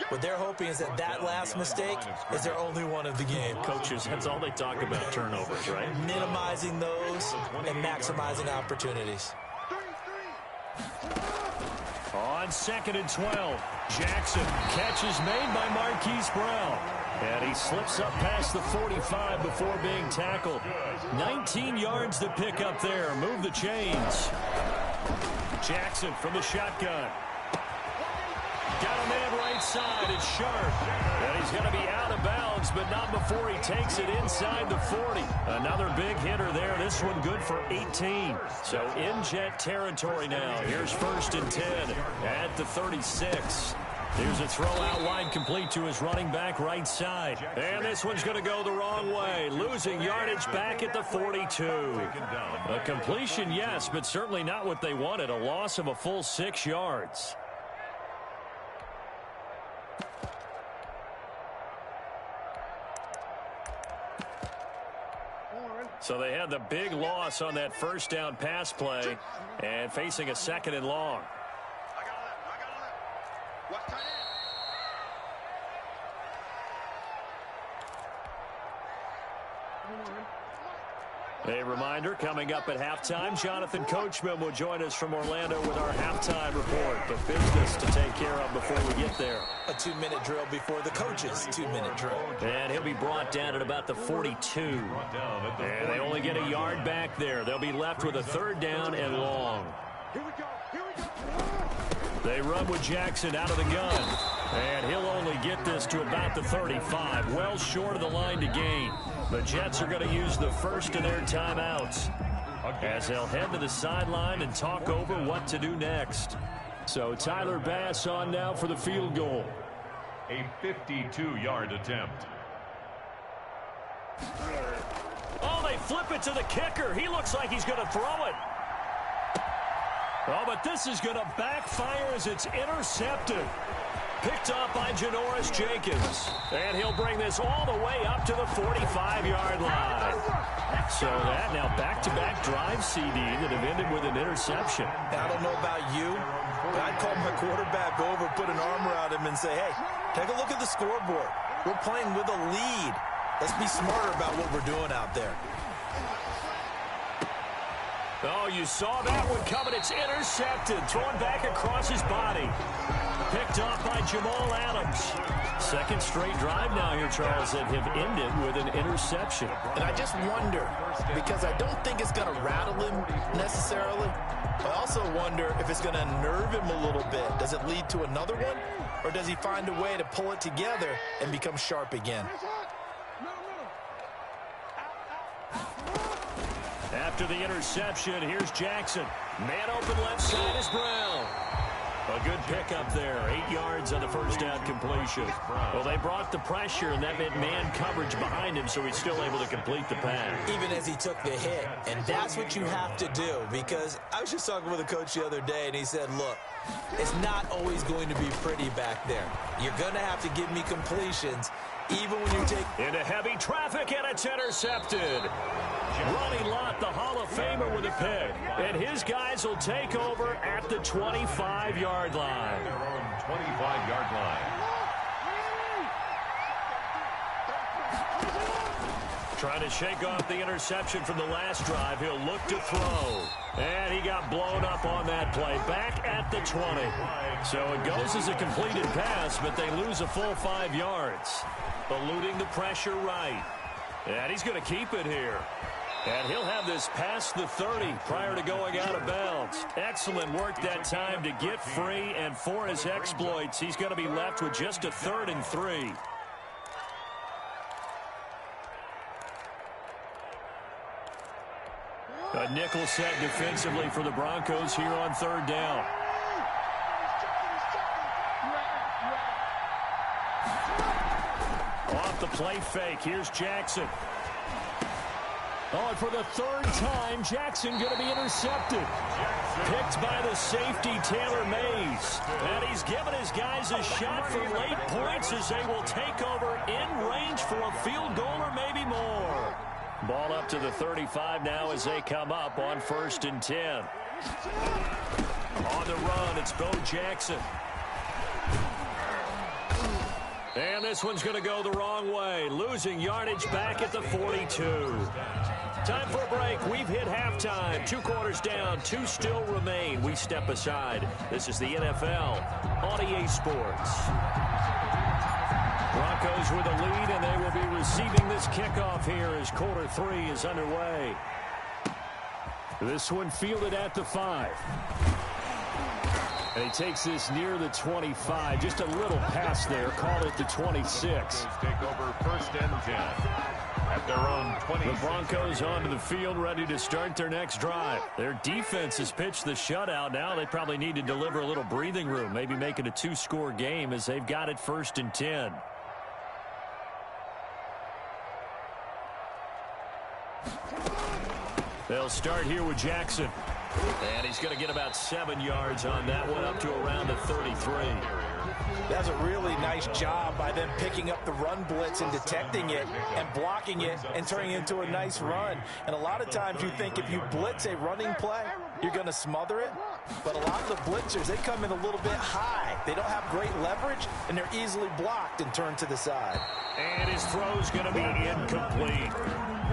What they're hoping is that that last mistake is their only one of the game. Coaches, that's all they talk about, turnovers, right? Minimizing those and maximizing opportunities. On 2nd and 12, Jackson, catch is made by Marquise Brown. And he slips up past the 45 before being tackled. 19 yards to pick up there. Move the chains. Jackson from the shotgun. Got a man right side. It's sharp. And he's going to be out of bounds, but not before he takes it inside the 40. Another big hitter there. This one good for 18. So in Jet territory now. Here's 1st and 10 at the 36. Here's a throw out wide, complete to his running back right side. And this one's going to go the wrong way. Losing yardage back at the 42. A completion, yes, but certainly not what they wanted. A loss of a full 6 yards. So they had the big loss on that first down pass play and facing a 2nd and long. A reminder, coming up at halftime, Jonathan Coachman will join us from Orlando with our halftime report. But business to take care of before we get there. A 2-minute drill before the coach's 2-minute drill. And he'll be brought down at about the 42. And they only get a yard back there. They'll be left with a 3rd down and long. They run with Jackson out of the gun. And he'll only get this to about the 35. Well short of the line to gain. The Jets are going to use the first of their timeouts as they'll head to the sideline and talk over what to do next. So Tyler Bass on now for the field goal. A 52-yard attempt. Oh, they flip it to the kicker. He looks like he's going to throw it. Oh, but this is going to backfire as it's intercepted. Picked up by Janoris Jenkins. And he'll bring this all the way up to the 45-yard line. So that now back-to-back drive CD that have ended with an interception. I don't know about you, but I'd call my quarterback over, put an arm around him, and say, hey, take a look at the scoreboard. We're playing with a lead. Let's be smarter about what we're doing out there. Oh, you saw that one coming. It's intercepted. Thrown back across his body. Picked off by Jamal Adams. 2nd straight drive now here, Charles, that have ended with an interception. And I just wonder, because I don't think it's going to rattle him necessarily. I also wonder if it's going to unnerve him a little bit. Does it lead to another one? Or does he find a way to pull it together and become sharp again? After the interception, here's Jackson. Man open left side is Brown. A good pickup there. 8 yards on the first down completion. Well, they brought the pressure, and that meant man coverage behind him, so he's still able to complete the pass. Even as he took the hit. And that's what you have to do, because I was just talking with a coach the other day, and he said, look, it's not always going to be pretty back there. You're going to have to give me completions, even when you take... Into heavy traffic, and it's intercepted. Ronnie Lott, the Hall of Famer, with a pick. And his guys will take over at the 25-yard line. Their own 25-yard line. Trying to shake off the interception from the last drive. He'll look to throw. And he got blown up on that play. Back at the 20. So it goes as a completed pass, but they lose a full 5 yards. Eluding the pressure right. And he's going to keep it here. And he'll have this past the 30 prior to going out of bounds. Excellent work that time to get free, and for his exploits, he's going to be left with just a 3rd and 3. A nickel set defensively for the Broncos here on 3rd down. Off the play fake, here's Jackson. Oh, and for the 3rd time, Jackson going to be intercepted. Picked by the safety, Taylor Mays. And he's given his guys a shot for late points as they will take over in range for a field goal or maybe more. Ball up to the 35 now as they come up on 1st and 10. On the run, it's Bo Jackson. And this one's going to go the wrong way. Losing yardage back at the 42. Time for a break. We've hit halftime. 2 quarters down. 2 still remain. We step aside. This is the NFL on EA Sports. Broncos with a lead, and they will be receiving this kickoff here as quarter 3 is underway. This one fielded at the 5. And he takes this near the 25. Just a little pass there. Call it the 26. Take over 1st and 10 at their own 20. The Broncos onto the field, ready to start their next drive. Their defense has pitched the shutout. Now they probably need to deliver a little breathing room, maybe make it a 2-score game as they've got it 1st and 10. They'll start here with Jackson. And he's going to get about 7 yards on that one, up to around the 33. That's a really nice job by them picking up the run blitz and detecting it and blocking it and turning it into a nice run. And a lot of times you think if you blitz a running play, you're going to smother it. But a lot of the blitzers, they come in a little bit high. They don't have great leverage, and they're easily blocked and turned to the side. And his throw's going to be incomplete.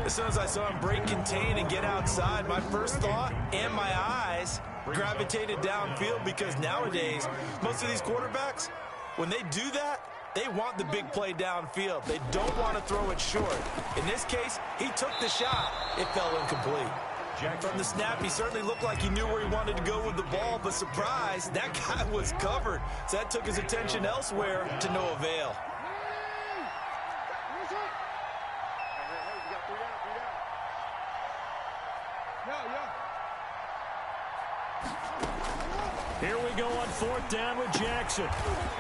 As soon as I saw him break contain and get outside, my first thought and my eyes gravitated downfield, because nowadays, most of these quarterbacks, when they do that, they want the big play downfield. They don't want to throw it short. In this case, he took the shot. It fell incomplete. From the snap, he certainly looked like he knew where he wanted to go with the ball, but surprise, that guy was covered. So that took his attention elsewhere to no avail. Here we go on 4th down with Jackson.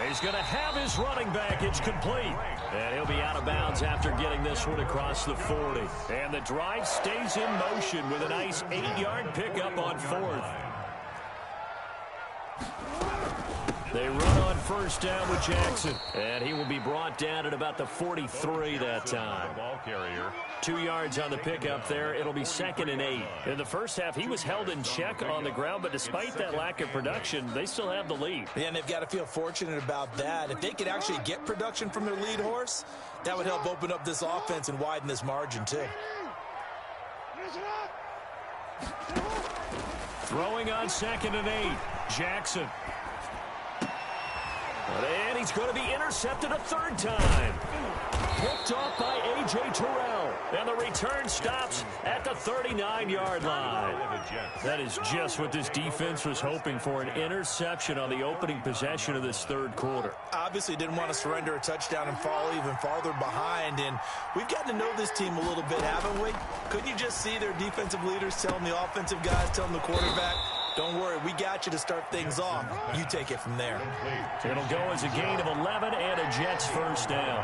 He's going to have his running back. It's complete. And he'll be out of bounds after getting this one across the 40. And the drive stays in motion with a nice 8-yard pickup on 4th. They run on 1st down with Jackson. And he will be brought down at about the 43 that time. Ball carrier. 2 yards on the pickup there. It'll be 2nd and 8. In the first half, he was held in check on the ground, but despite that lack of production, they still have the lead. Yeah, and they've got to feel fortunate about that. If they could actually get production from their lead horse, that would help open up this offense and widen this margin too. Throwing on 2nd and 8. Jackson. And he's going to be intercepted a 3rd time. Picked off by A.J. Terrell. And the return stops at the 39-yard line. That is just what this defense was hoping for, an interception on the opening possession of this 3rd quarter. Obviously didn't want to surrender a touchdown and fall even farther behind. And we've gotten to know this team a little bit, haven't we? Couldn't you just see their defensive leaders telling the offensive guys, telling the quarterback, don't worry, we got you to start things off. You take it from there. It'll go as a gain of 11 and a Jets 1st down.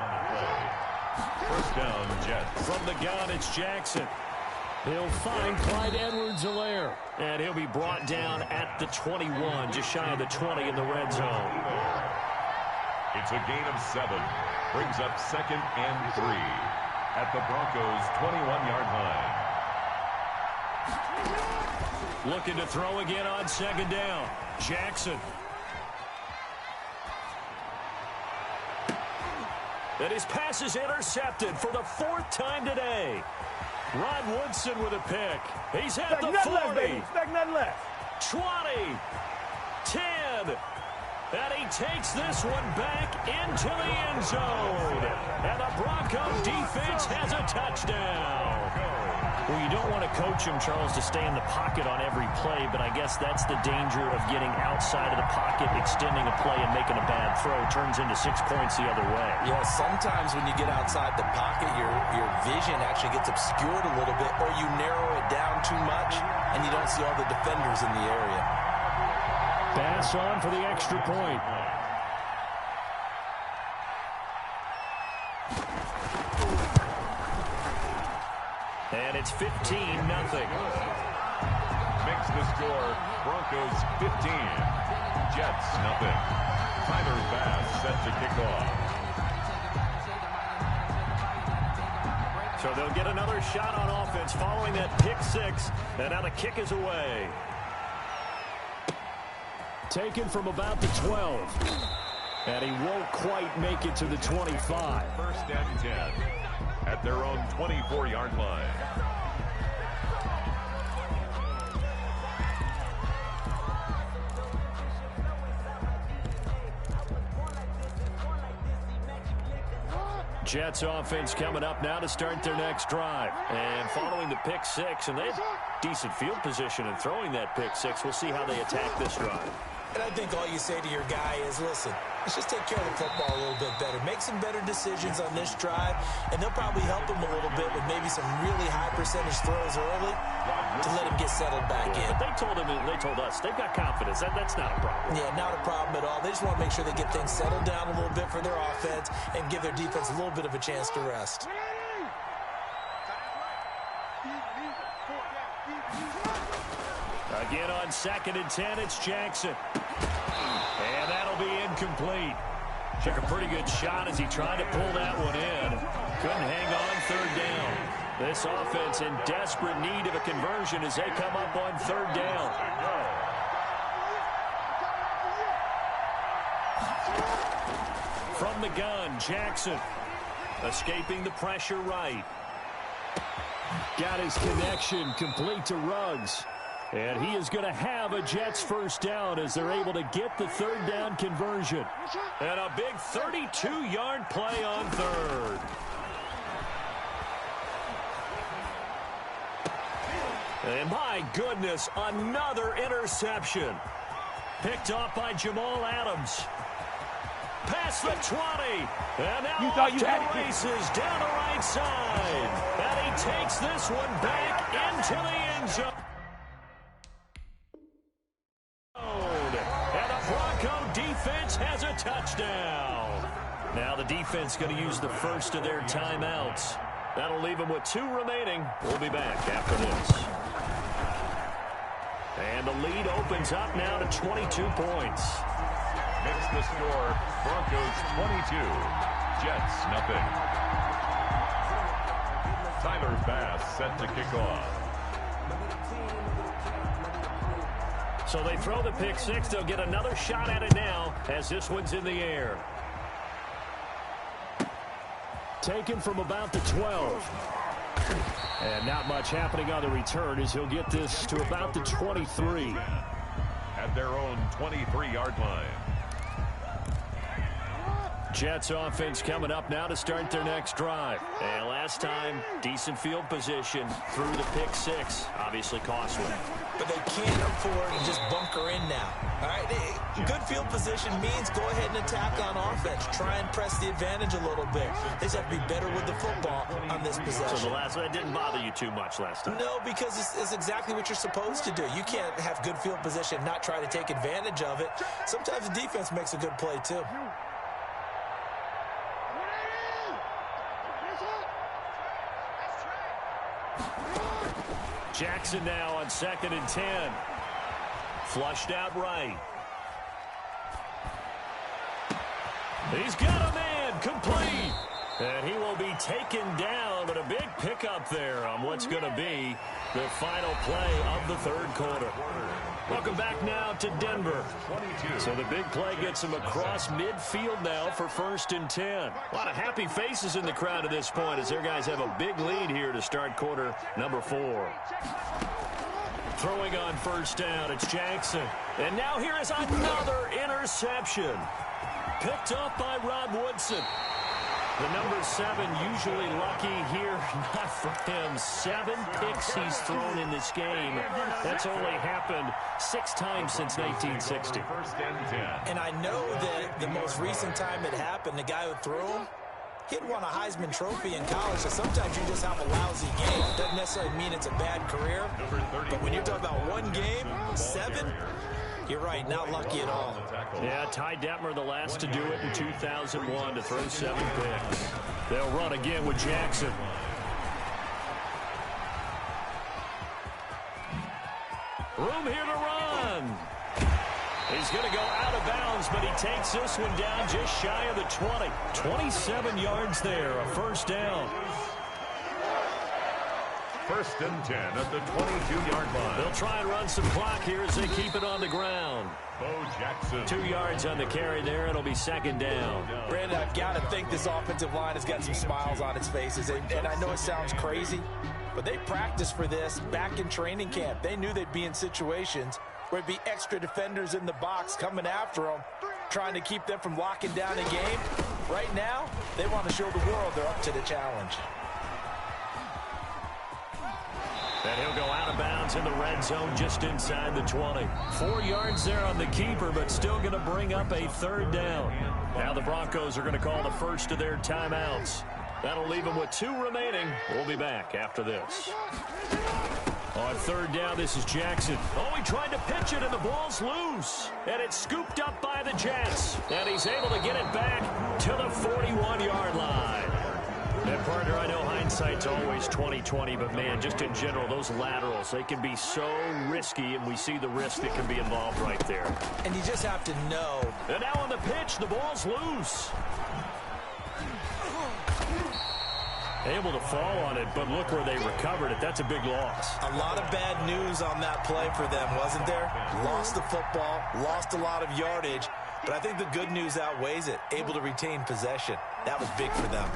1st down, Jets. From the gun, it's Jackson. He'll find Clyde Edwards-Helaire. And he'll be brought down at the 21, just shy of the 20 in the red zone. It's a gain of 7. Brings up 2nd and 3 at the Broncos' 21-yard line. Looking to throw again on 2nd down. Jackson. And his pass is intercepted for the 4th time today. Rod Woodson with a pick. He's at the 40. Expect nothing less. 20. 10. And he takes this one back into the end zone. And the Bronco defense has a touchdown. Well, you don't want to coach him, Charles, to stay in the pocket on every play, but I guess that's the danger of getting outside of the pocket, extending a play, and making a bad throw. Turns into 6 points the other way. Yeah, sometimes when you get outside the pocket, your vision actually gets obscured a little bit, or you narrow it down too much, and you don't see all the defenders in the area. Pass on for the extra point. And it's 15-0. Makes the score Broncos 15, Jets nothing. Tyler Bass set to kick off. So they'll get another shot on offense following that pick 6. And now the kick is away. Taken from about the 12. And he won't quite make it to the 25. 1st and 10 at their own 24-yard line. Jets offense coming up now to start their next drive. And following the pick 6, and they have decent field position in throwing that pick 6. We'll see how they attack this drive. And I think all you say to your guy is, listen, let's just take care of the football a little bit better. Make some better decisions on this drive, and they'll probably help him a little bit with maybe some really high percentage throws early to let him get settled back in. But they told us, they've got confidence. That's not a problem. Yeah, not a problem at all. They just want to make sure they get things settled down a little bit for their offense and give their defense a little bit of a chance to rest. Again on 2nd and 10, it's Jackson. And that'll be incomplete. Took a pretty good shot as he tried to pull that one in. Couldn't hang on 3rd down. This offense in desperate need of a conversion as they come up on 3rd down. From the gun, Jackson. Escaping the pressure right. Got his connection complete to Ruggs. And he is going to have a Jets 1st down as they're able to get the 3rd down conversion. And a big 32-yard play on 3rd. And my goodness, another interception. Picked off by Jamal Adams. Past the 20. And now off to the races down the right side. And he takes this one back into the end zone. Defense has a touchdown. Now the defense going to use the first of their timeouts. That'll leave them with 2 remaining. We'll be back after this. And the lead opens up now to 22 points. Makes the score Broncos 22, Jets nothing. Tyler Bass set to kick off. So they throw the pick 6. They'll get another shot at it now as this one's in the air. Taken from about the 12. And not much happening on the return as he'll get this to about the 23. At their own 23-yard line. Jets offense coming up now to start their next drive. And last time, decent field position through the pick 6. Obviously costly. But they can't afford to just bunker in now. All right, good field position means go ahead and attack on offense. Try and press the advantage a little bit. They just have to be better with the football on this possession. So the last one didn't bother you too much last time? No, because it's exactly what you're supposed to do. You can't have good field position and not try to take advantage of it. Sometimes the defense makes a good play, too. Jackson now on 2nd and 10. Flushed out right. He's got a man complete. And he will be taken down, but a big pickup there on what's going to be the final play of the third quarter. Welcome back now to Denver. So the big play gets him across midfield now for 1st and 10. A lot of happy faces in the crowd at this point as their guys have a big lead here to start quarter number 4. Throwing on 1st down, it's Jackson. And now here is another interception. Picked up by Rod Woodson. The number 7 usually lucky here. Not for him. 7 picks he's thrown in this game. That's only happened 6 times since 1960. And I know that the most recent time it happened, the guy who threw him, he'd won a Heisman Trophy in college, so sometimes you just have a lousy game. It doesn't necessarily mean it's a bad career. But when you're talking about one game, 7, you're right, not lucky at all. Yeah, Ty Detmer, the last to do it in 2001 to throw 7 picks. They'll run again with Jackson. Room here to run. He's going to go out of bounds, but he takes this one down just shy of the 20. 27 yards there, a 1st down. 1st and 10 at the 22-yard line. They'll try and run some clock here as they keep it on the ground. Bo Jackson. 2 yards on the carry there. It'll be 2nd down. Brandon, I've got to think this offensive line has got some smiles on its faces. And I know it sounds crazy, but they practiced for this back in training camp. They knew they'd be in situations where there'd be extra defenders in the box coming after them, trying to keep them from locking down a game. Right now, they want to show the world they're up to the challenge. And he'll go out of bounds in the red zone just inside the 20. 4 yards there on the keeper, but still going to bring up a 3rd down. Now the Broncos are going to call the first of their timeouts. That'll leave them with 2 remaining. We'll be back after this. On 3rd down, this is Jackson. Oh, he tried to pitch it, and the ball's loose. And it's scooped up by the Jets. And he's able to get it back to the 41-yard line. And, partner, I know hindsight's always 20/20, but, man, just in general, those laterals, they can be so risky, and we see the risk that can be involved right there. And you just have to know. And now on the pitch, the ball's loose. Able to fall on it, but look where they recovered it. That's a big loss. A lot of bad news on that play for them, wasn't there? Lost the football, lost a lot of yardage, but I think the good news outweighs it. Able to retain possession. That was big for them.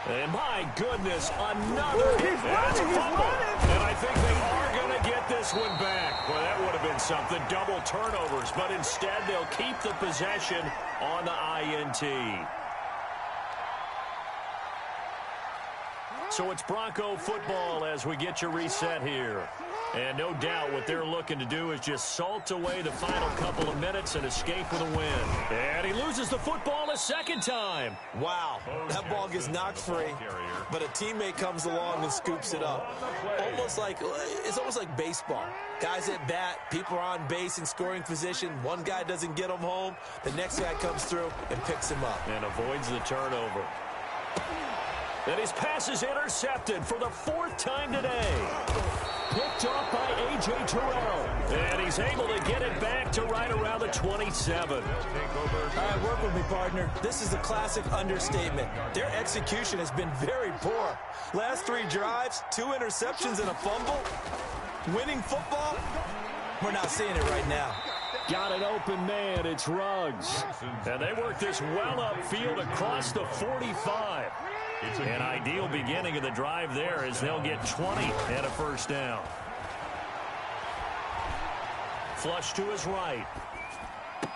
And my goodness, another hit. That's a fumble. And I think they are going to get this one back. Well, that would have been something. Double turnovers, but instead they'll keep the possession on the INT. So it's Bronco football as we get you reset here. And no doubt what they're looking to do is just salt away the final couple of minutes and escape with a win. And he loses the football a 2nd time. Wow, that ball gets knocked free, but a teammate comes along and scoops it up. It's almost like baseball. Guys at bat, people are on base in scoring position. One guy doesn't get them home. The next guy comes through and picks him up. And avoids the turnover. And his pass is intercepted for the 4th time today. Picked off by A.J. Terrell. And he's able to get it back to right around the 27. All right, work with me, partner. This is a classic understatement. Their execution has been very poor. Last 3 drives, 2 interceptions and a fumble. Winning football, we're not seeing it right now. Got an open man. It's Ruggs. And they work this well upfield across the 45. An ideal beginning of the drive there as they'll get 20 and a 1st down. Flush to his right.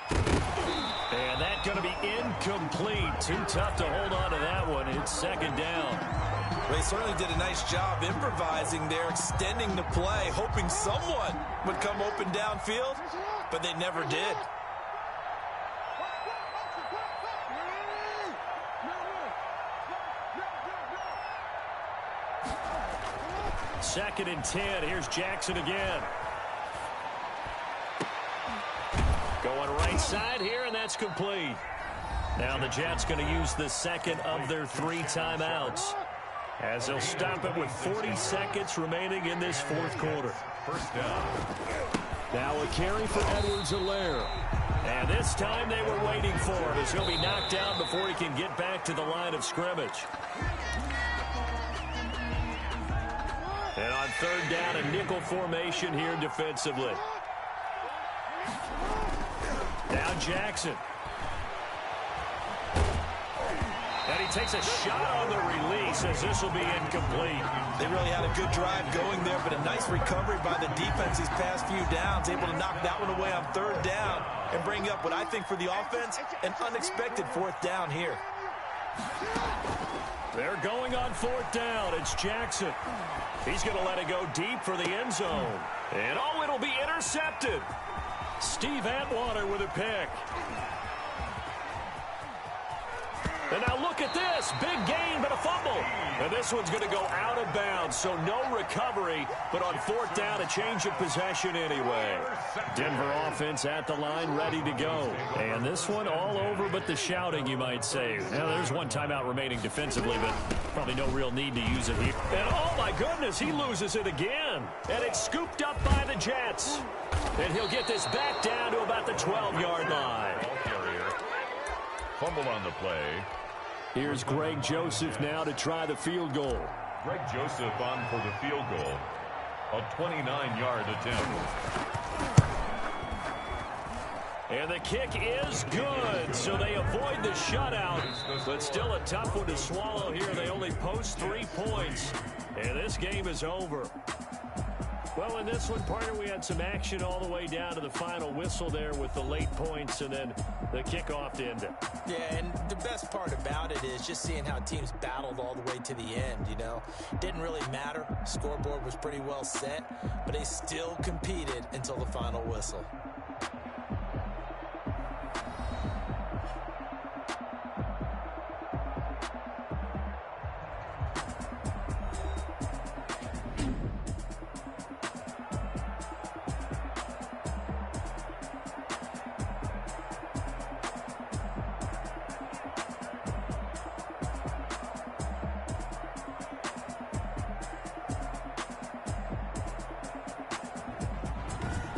And that's going to be incomplete. Too tough to hold on to that one. It's 2nd down. Well, he certainly did a nice job improvising there, extending the play, hoping someone would come open downfield, but they never did. Second and 10. Here's Jackson again. Going right side here, and that's complete. Now the Jets going to use the 2nd of their 3 timeouts as they'll stop it with 40 seconds remaining in this 4th quarter. 1st down. Now a carry for Edwards-Helaire. And this time they were waiting for him as he'll be knocked down before he can get back to the line of scrimmage. And on third down, a nickel formation here defensively. Now Jackson. And he takes a shot on the release as this will be incomplete. They really had a good drive going there, but a nice recovery by the defense these past few downs, able to knock that one away on third down and bring up what I think for the offense, an unexpected fourth down here. They're going on fourth down. It's Jackson. He's going to let it go deep for the end zone. And oh, it'll be intercepted. Steve Atwater with a pick. And now look at this. Big gain, but a fumble. And this one's going to go out of bounds, so no recovery. But on fourth down, a change of possession anyway. Denver offense at the line, ready to go. And this one all over but the shouting, you might say. Now, there's one timeout remaining defensively, but probably no real need to use it here. And oh, my goodness, he loses it again. And it's scooped up by the Jets. And he'll get this back down to about the 12-yard line. Fumble on the play. Here's Greg Joseph now to try the field goal. Greg Joseph on for the field goal. A 29-yard attempt. And the kick is good, so they avoid the shutout. But still a tough one to swallow here. They only post 3 points, and this game is over. Well, in this one, partner, we had some action all the way down to the final whistle there with the late points and then the kickoff to end it. Yeah, and the best part about it is just seeing how teams battled all the way to the end, you know. Didn't really matter. Scoreboard was pretty well set, but they still competed until the final whistle.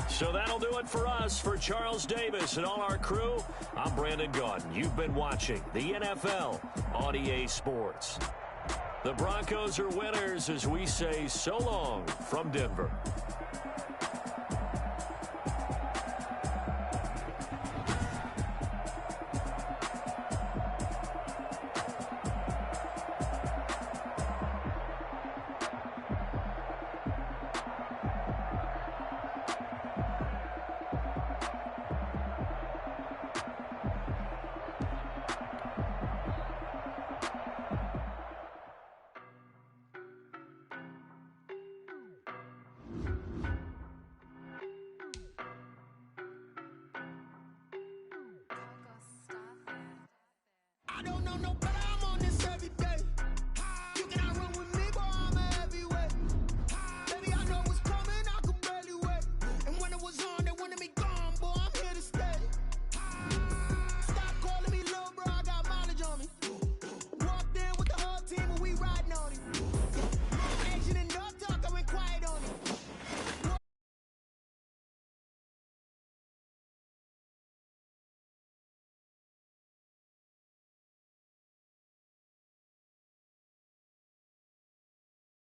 So that'll do it for us. For Charles Davis and all our crew, I'm Brandon Gaudin. You've been watching the NFL on EA Sports. The Broncos are winners as we say so long from Denver. I don't know no better, I'm on this every